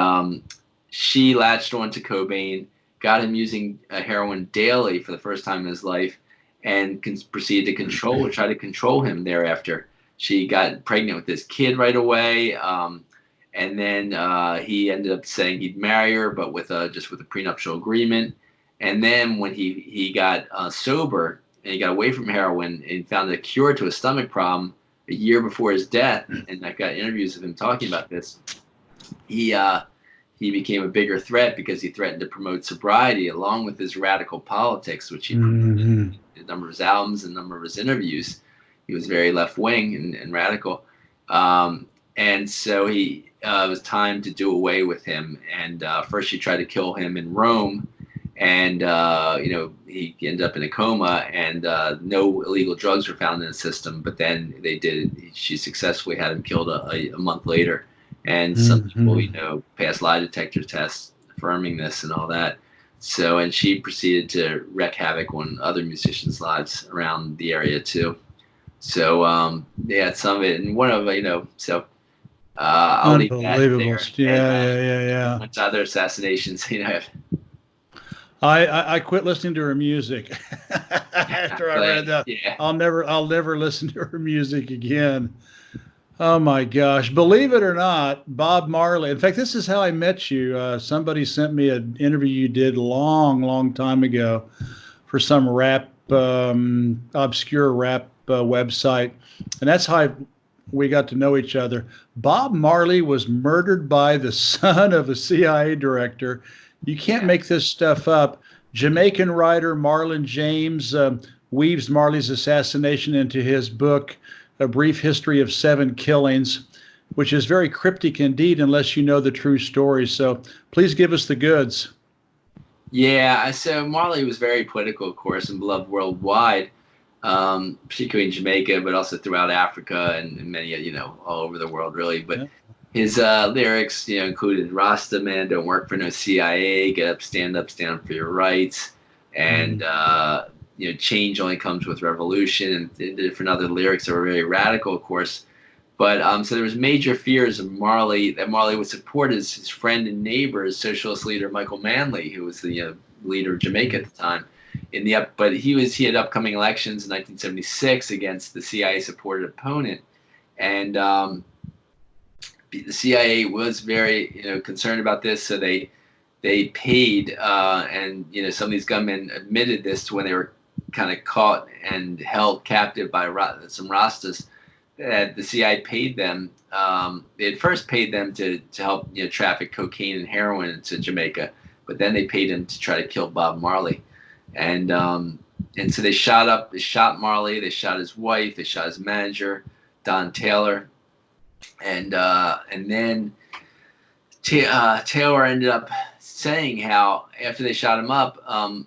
S2: she latched on to Cobain, got him using heroin daily for the first time in his life, and proceeded to try to control him thereafter. She got pregnant with this kid right away, and then he ended up saying he'd marry her, but with a prenuptial agreement. And then when he got sober and he got away from heroin and found a cure to a stomach problem a year before his death, and I got interviews of him talking about this, he became a bigger threat because he threatened to promote sobriety along with his radical politics, which he promoted in a number of his albums and a number of his interviews. He was very left-wing and radical. And so it was time to do away with him. And first she tried to kill him in Rome. And, he ended up in a coma, and no illegal drugs were found in the system. But then she successfully had him killed a month later. And some people, passed lie detector tests affirming this and all that. So, and she proceeded to wreak havoc on other musicians' lives around the area too. So, some of it, and one of I'll leave that there.
S1: Yeah.
S2: Once other assassinations,
S1: I quit listening to her music after I read that. Yeah. I'll never listen to her music again. Oh my gosh. Believe it or not, Bob Marley. In fact, this is how I met you. Somebody sent me an interview you did long time ago for some obscure rap website. And that's how we got to know each other. Bob Marley was murdered by the son of a CIA director. You can't make this stuff up. Jamaican writer Marlon James weaves Marley's assassination into his book, A Brief History of 7 Killings, which is very cryptic indeed unless you know the true story. So please give us the goods.
S2: Yeah, so Marley was very political, of course, and beloved worldwide, particularly in Jamaica, but also throughout Africa and many, all over the world, really. But his lyrics, included "Rasta man, don't work for no CIA, get up, stand for your rights," and change only comes with revolution, and different other lyrics that were very radical, of course. But so there was major fears of Marley, that Marley would support his friend and neighbor, socialist leader Michael Manley, who was the leader of Jamaica at the time. But he had upcoming elections in 1976 against the CIA-supported opponent, and the CIA was very concerned about this, so they paid, and some of these gunmen admitted this when they were kind of caught and held captive by some Rastas. that the CIA paid them. They had first paid them to help traffic cocaine and heroin into Jamaica, but then they paid him to try to kill Bob Marley, and so they shot Marley, they shot his wife, they shot his manager, Don Taylor, and then Taylor ended up saying how after they shot him up,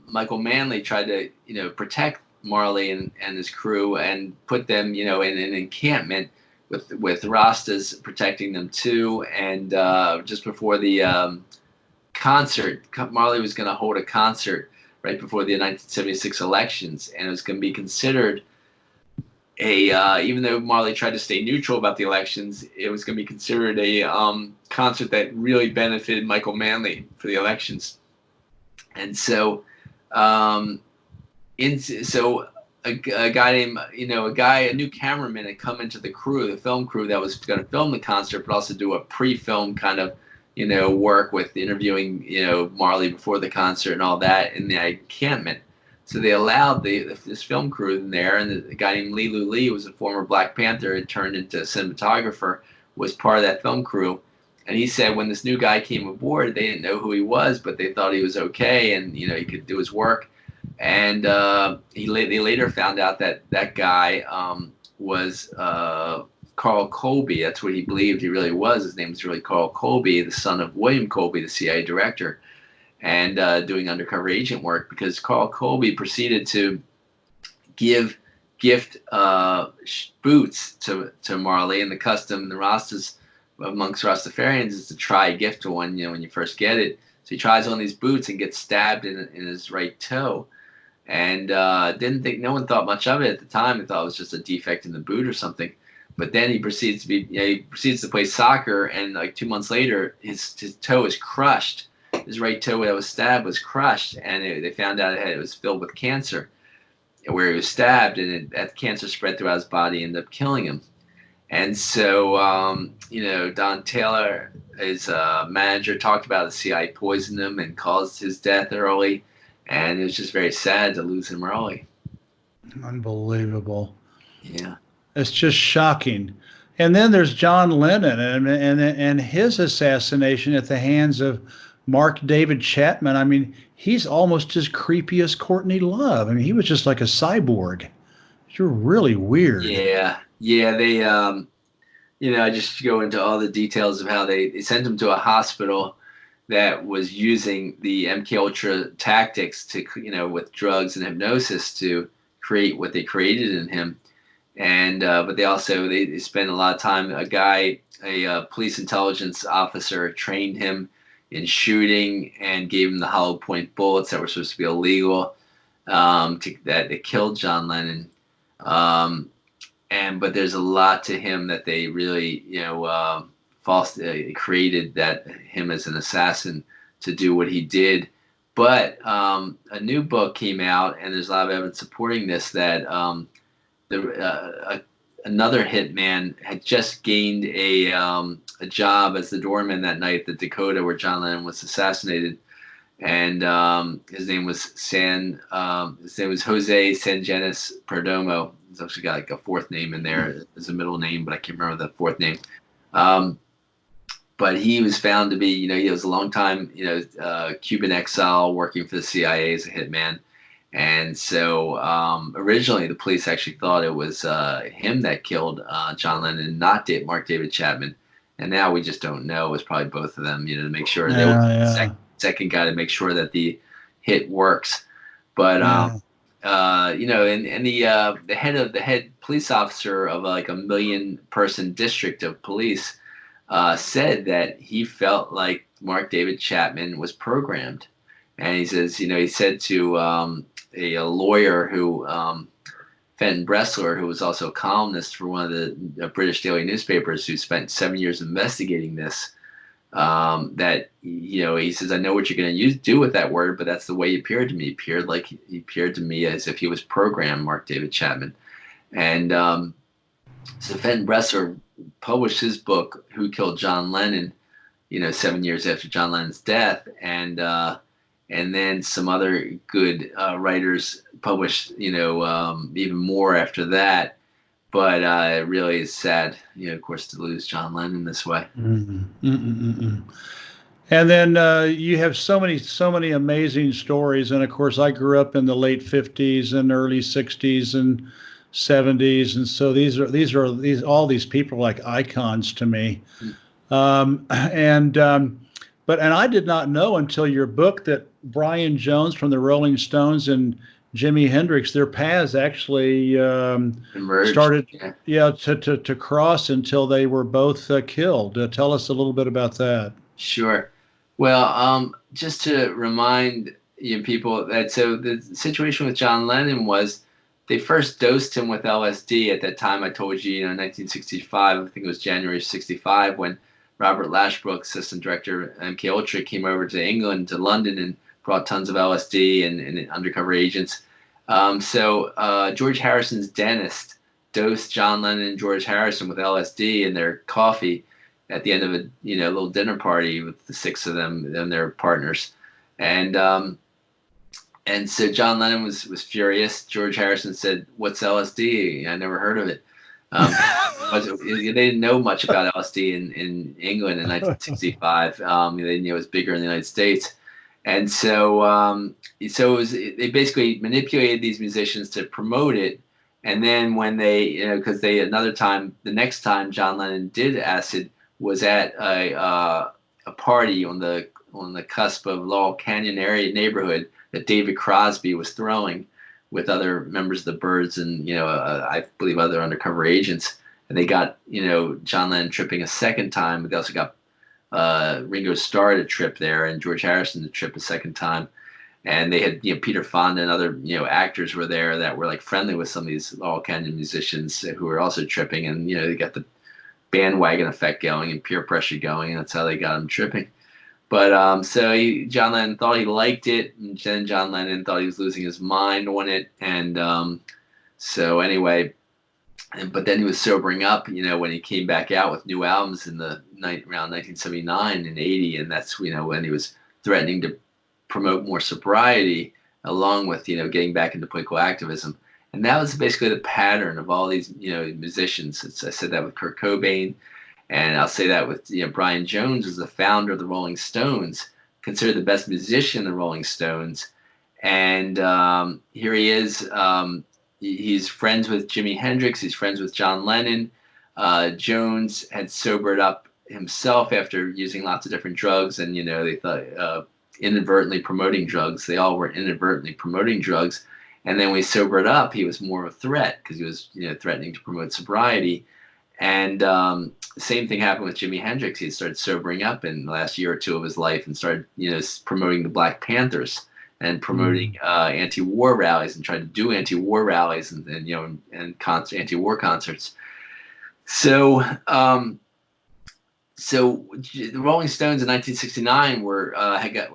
S2: Michael Manley tried to protect Marley and his crew and put them in an encampment with Rastas protecting them too. And just before the concert, Marley was going to hold a concert right before the 1976 elections, and it was going to be considered even though Marley tried to stay neutral about the elections, it was going to be considered a concert that really benefited Michael Manley for the elections. And so, a guy named, a new cameraman had come into the film crew that was going to film the concert, but also do a pre-film kind of, work with interviewing, Marley before the concert and all that in the encampment. So they allowed this film crew in there, and the guy named Lilu Lee, who was a former Black Panther, had turned into a cinematographer, was part of that film crew. And he said when this new guy came aboard, they didn't know who he was, but they thought he was okay, and he could do his work. And they later found out that guy was Carl Colby. That's what he believed he really was. His name was really Carl Colby, the son of William Colby, the CIA director, and doing undercover agent work, because Carl Colby proceeded to gift boots to Marley, and the custom, the Rastas amongst Rastafarians is to try a gift to one, when you first get it. So he tries on these boots and gets stabbed in his right toe, and no one thought much of it at the time. They thought it was just a defect in the boot or something. But then he proceeds to play soccer, and like 2 months later, his toe is crushed. His right toe that was stabbed was crushed, and they found out it was filled with cancer where he was stabbed, and that cancer spread throughout his body and ended up killing him. And so, Don Taylor, his manager, talked about the CIA poisoned him and caused his death early, and it was just very sad to lose him early.
S1: Unbelievable.
S2: Yeah.
S1: It's just shocking. And then there's John Lennon and his assassination at the hands of Mark David Chapman. I mean, he's almost as creepy as Courtney Love. I mean, he was just like a cyborg. You're really weird.
S2: Yeah. They, I just go into all the details of how they sent him to a hospital that was using the MKUltra tactics to, with drugs and hypnosis to create what they created in him. And but they spent a lot of time. A police intelligence officer trained him in shooting and gave him the hollow point bullets that were supposed to be illegal, that killed John Lennon. But there's a lot to him that they really created that him as an assassin to do what he did. But a new book came out, and there's a lot of evidence supporting this, that another hitman had just gained a job as the doorman that night at the Dakota where John Lennon was assassinated, and his name was Jose Sangenis Perdomo. He's actually got like a fourth name in there as a middle name, but I can't remember the fourth name. But he was found to be, he was a long time, Cuban exile working for the CIA as a hitman. And so originally the police actually thought it was him that killed John Lennon, not Mark David Chapman. And now we just don't know. It was probably both of them, to make sure they were second guy to make sure that the hit works. But the head police officer of like a 1 million person district of police said that he felt like Mark David Chapman was programmed. And he says, he said to a lawyer who, Fenton Bressler, who was also a columnist for one of the British daily newspapers, who spent 7 years investigating this, that, he says, I know what you're going to do with that word, but that's the way he appeared to me. He appeared to me as if he was programmed, Mark David Chapman. And so Fenton Bressler published his book, Who Killed John Lennon, 7 years after John Lennon's death. And then some other good writers published, even more after that. But it really is sad, of course, to lose John Lennon this way.
S1: And then you have so many amazing stories. And of course, I grew up in the late '50s and early '60s and '70s, and so these all these people are like icons to me. And but I did not know until your book that Brian Jones from the Rolling Stones and Jimi Hendrix, their paths actually
S2: Emerged.
S1: started, to cross until they were both killed. Tell us a little bit about that.
S2: Sure. Well, just to remind people that so the situation with John Lennon was they first dosed him with LSD at that time. I told you, 1965. I think it was January '65 when Robert Lashbrook, assistant director MKULTRA, came over to England, to London, and brought tons of LSD and undercover agents. So George Harrison's dentist dosed John Lennon and George Harrison with LSD in their coffee at the end of a little dinner party with the six of them and their partners, and so John Lennon was furious. George Harrison said, "What's LSD? I never heard of it." They didn't know much about LSD in England in 1965. They didn't know it was bigger in the United States, and so they basically manipulated these musicians to promote it. And then when they, because the next time John Lennon did acid was at a party on the cusp of Laurel Canyon area neighborhood that David Crosby was throwing with other members of the Byrds and I believe other undercover agents, and they got John Lennon tripping a second time. But they also got Ringo Starr to trip there and George Harrison to trip a second time, and they had Peter Fonda and other actors were there that were like friendly with some of these Laurel Canyon musicians who were also tripping, and they got the bandwagon effect going and peer pressure going, and that's how they got him tripping. But John Lennon thought he liked it, and then John Lennon thought he was losing his mind on it, and so anyway, but then he was sobering up, when he came back out with new albums in the around 1979 and '80, and that's when he was threatening to promote more sobriety, along with getting back into political activism. And that was basically the pattern of all these, musicians. I said that with Kurt Cobain, and I'll say that with Brian Jones, was the founder of the Rolling Stones, considered the best musician in the Rolling Stones, and here he is. He's friends with Jimi Hendrix. He's friends with John Lennon. Jones had sobered up himself after using lots of different drugs, and they thought inadvertently promoting drugs. They all were inadvertently promoting drugs. And then when he sobered up, he was more of a threat because he was, threatening to promote sobriety. And the same thing happened with Jimi Hendrix. He started sobering up in the last year or two of his life and started, promoting the Black Panthers and promoting anti-war rallies and tried to do anti-war rallies and anti-war concerts. So the Rolling Stones in 1969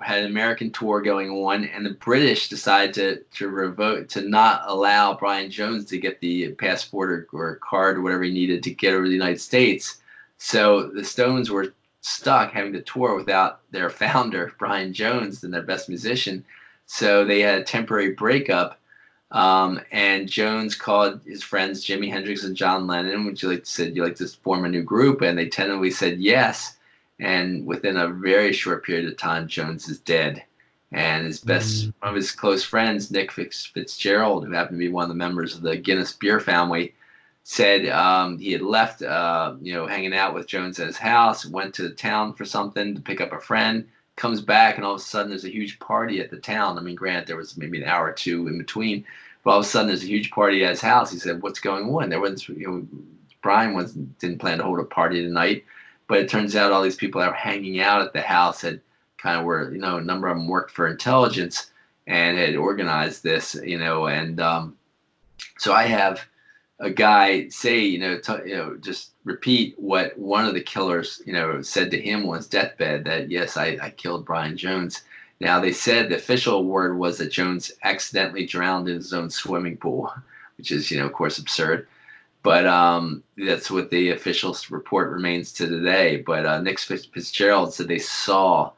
S2: had an American tour going on, and the British decided to not allow Brian Jones to get the passport or card or whatever he needed to get over the United States. So the Stones were stuck having to tour without their founder, Brian Jones, and their best musician. So they had a temporary breakup. And Jones called his friends Jimi Hendrix and John Lennon, which said, you like to form a new group? And they tentatively said yes. And within a very short period of time, Jones is dead. And one of his close friends, Nick Fitzgerald, who happened to be one of the members of the Guinness beer family, said he had left, hanging out with Jones at his house, went to town for something to pick up a friend, comes back, and all of a sudden there's a huge party at the town. I mean, granted, there was maybe an hour or two in between, but all of a sudden there's a huge party at his house. He said, "What's going on?" There was, Brian didn't plan to hold a party tonight, but it turns out all these people that were hanging out at the house had a number of them worked for intelligence and had organized this, and so I have a guy say, just repeat what one of the killers, said to him on his deathbed, that yes, I killed Brian Jones. Now they said the official word was that Jones accidentally drowned in his own swimming pool, which is, of course, absurd. But that's what the official report remains to today. But Nick Fitzgerald said they saw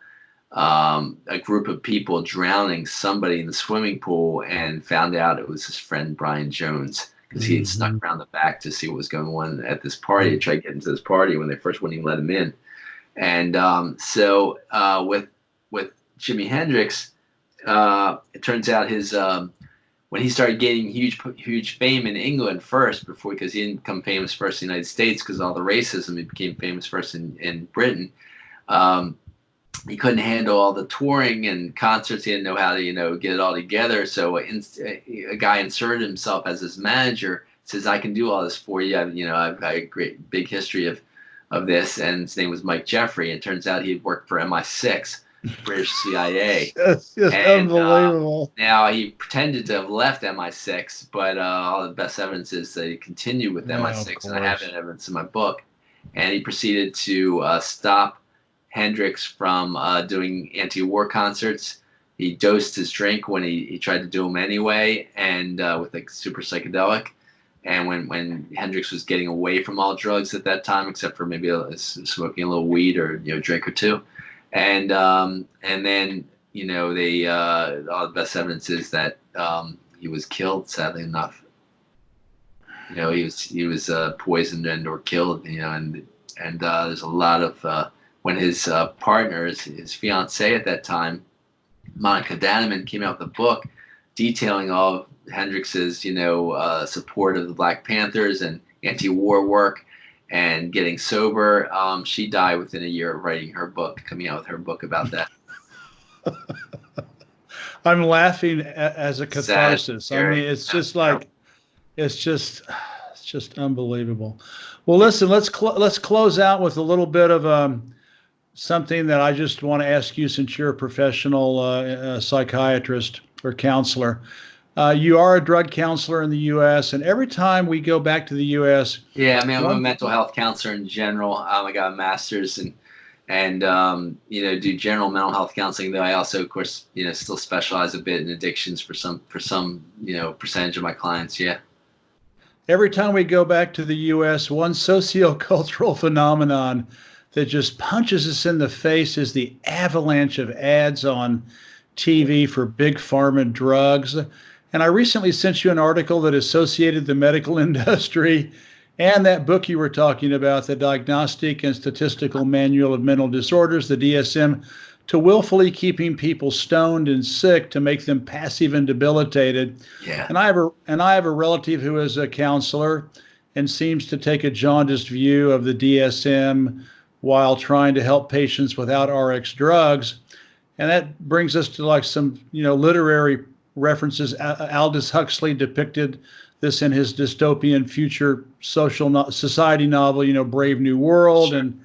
S2: a group of people drowning somebody in the swimming pool and found out it was his friend Brian Jones, because he had snuck around the back to see what was going on at this party. He tried to get into this party when they first wouldn't even let him in. And so with Jimi Hendrix, it turns out his when he started gaining huge fame in England first, because he didn't become famous first in the United States because of all the racism, he became famous first in Britain. He couldn't handle all the touring and concerts. He didn't know how to, get it all together. So a guy inserted himself as his manager, says, "I can do all this for you. I've got a great big history of this." And his name was Mike Jeffrey. And it turns out he had worked for MI6, British CIA.
S1: It's just unbelievable.
S2: Now he pretended to have left MI6, but all the best evidence is that he continued with MI6, and I have that evidence in my book. And he proceeded to stop Hendrix from doing anti-war concerts. He dosed his drink when he tried to do them anyway, and with super psychedelic. And when Hendrix was getting away from all drugs at that time, except for maybe smoking a little weed or a drink or two, and then they all the best evidence is that he was killed. Sadly enough, he was poisoned and or killed. And there's a lot of when his partner, his fiancée at that time, Monica Danneman, came out with a book detailing all of Hendrix's, support of the Black Panthers and anti-war work and getting sober. She died within a year of writing her book, coming out with her book about that.
S1: I'm laughing as a catharsis.
S2: Sad,
S1: I mean, it's just like, it's just unbelievable. Well, listen, let's close out with a little bit of something that I just want to ask you, since you're a professional psychiatrist or counselor. You are a drug counselor in the U.S., and every time we go back to the U.S.
S2: Yeah, I mean, I'm a mental health counselor in general. I got a master's and do general mental health counseling. Though I also, of course, still specialize a bit in addictions for some percentage of my clients. Yeah.
S1: Every time we go back to the U.S., one sociocultural phenomenon that just punches us in the face is the avalanche of ads on TV for big pharma drugs. And I recently sent you an article that associated the medical industry and that book you were talking about, the Diagnostic and Statistical Manual of Mental Disorders, the DSM, to willfully keeping people stoned and sick to make them passive and debilitated.
S2: Yeah.
S1: And I have a relative who is a counselor and seems to take a jaundiced view of the DSM while trying to help patients without RX drugs. And that brings us to like some, literary references. Aldous Huxley depicted this in his dystopian future society novel, Brave New World. Sure. And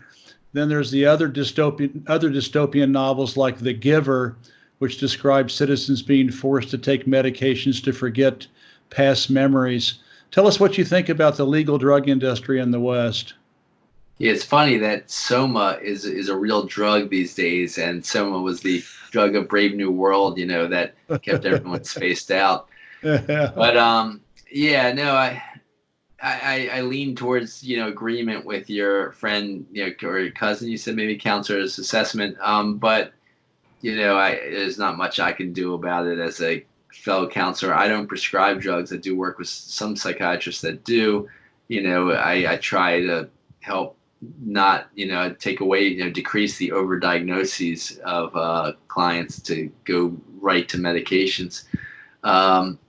S1: then there's the other dystopian novels like The Giver, which describes citizens being forced to take medications to forget past memories. Tell us what you think about the legal drug industry in the West.
S2: Yeah, it's funny that Soma is a real drug these days, and Soma was the drug of Brave New World, that kept everyone spaced out. But I lean towards agreement with your friend, or your cousin. You said maybe counselor's assessment, but there's not much I can do about it as a fellow counselor. I don't prescribe drugs. I do work with some psychiatrists that do. I try to help not take away, decrease the overdiagnoses of clients to go right to medications, and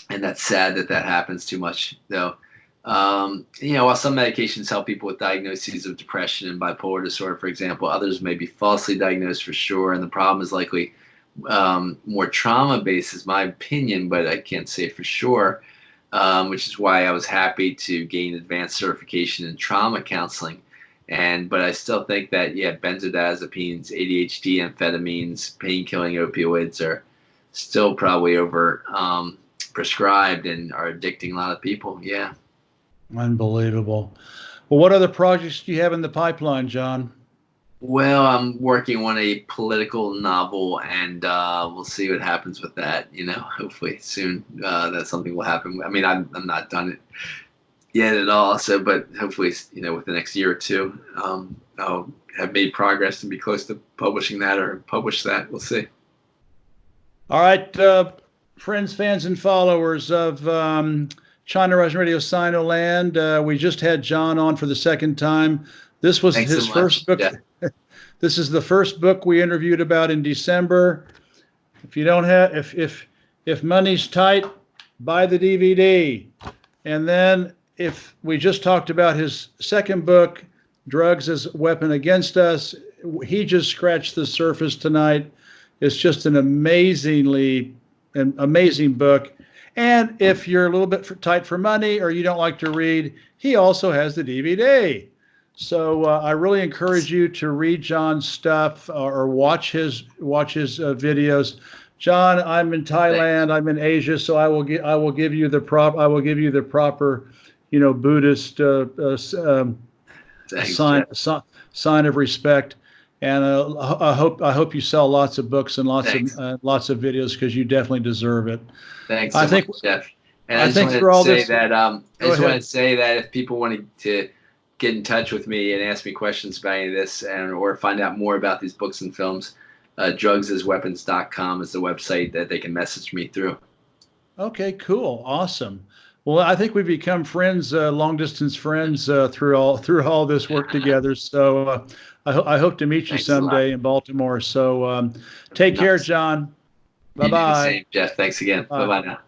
S2: that's sad that happens too much, though. While some medications help people with diagnoses of depression and bipolar disorder, for example, others may be falsely diagnosed for sure, and the problem is likely more trauma-based, is my opinion, but I can't say for sure, which is why I was happy to gain advanced certification in trauma counseling. But I still think that, benzodiazepines, ADHD, amphetamines, pain-killing opioids are still probably over prescribed and are addicting a lot of people. Yeah.
S1: Unbelievable. Well, what other projects do you have in the pipeline, John?
S2: Well, I'm working on a political novel, and we'll see what happens with that. Hopefully soon that something will happen. I mean, I'm not done it yet at all. So, but hopefully, with the next year or two, I'll have made progress and be close to publishing that or publish that. We'll see.
S1: All right, friends, fans, and followers of China Russian Radio Sinoland. We just had John on for the second time. This was
S2: Thanks
S1: his
S2: so
S1: first book.
S2: Jeff.
S1: This is the first book we interviewed about in December. If you don't have, if money's tight, buy the DVD. And then if we just talked about his second book, Drugs as a Weapon Against Us, he just scratched the surface tonight. It's just an amazing book. And if you're a little bit tight for money or you don't like to read, he also has the DVD. So I really encourage you to read John's stuff or watch his videos. John, I'm in Thailand. I'm in Asia, so I will give you the proper, Buddhist sign of respect. And I hope you sell lots of books and lots of videos, because you definitely deserve it.
S2: Thanks so much, Jeff. And I just want to say that if people wanted to get in touch with me and ask me questions about any of this, or find out more about these books and films, drugsasweapons.com is the website that they can message me through.
S1: Okay, cool, awesome. Well, I think we've become friends, long distance friends, through all this work together. So I hope to meet you someday in Baltimore. So take care, John. Bye bye.
S2: Jeff. Thanks again. Bye bye now.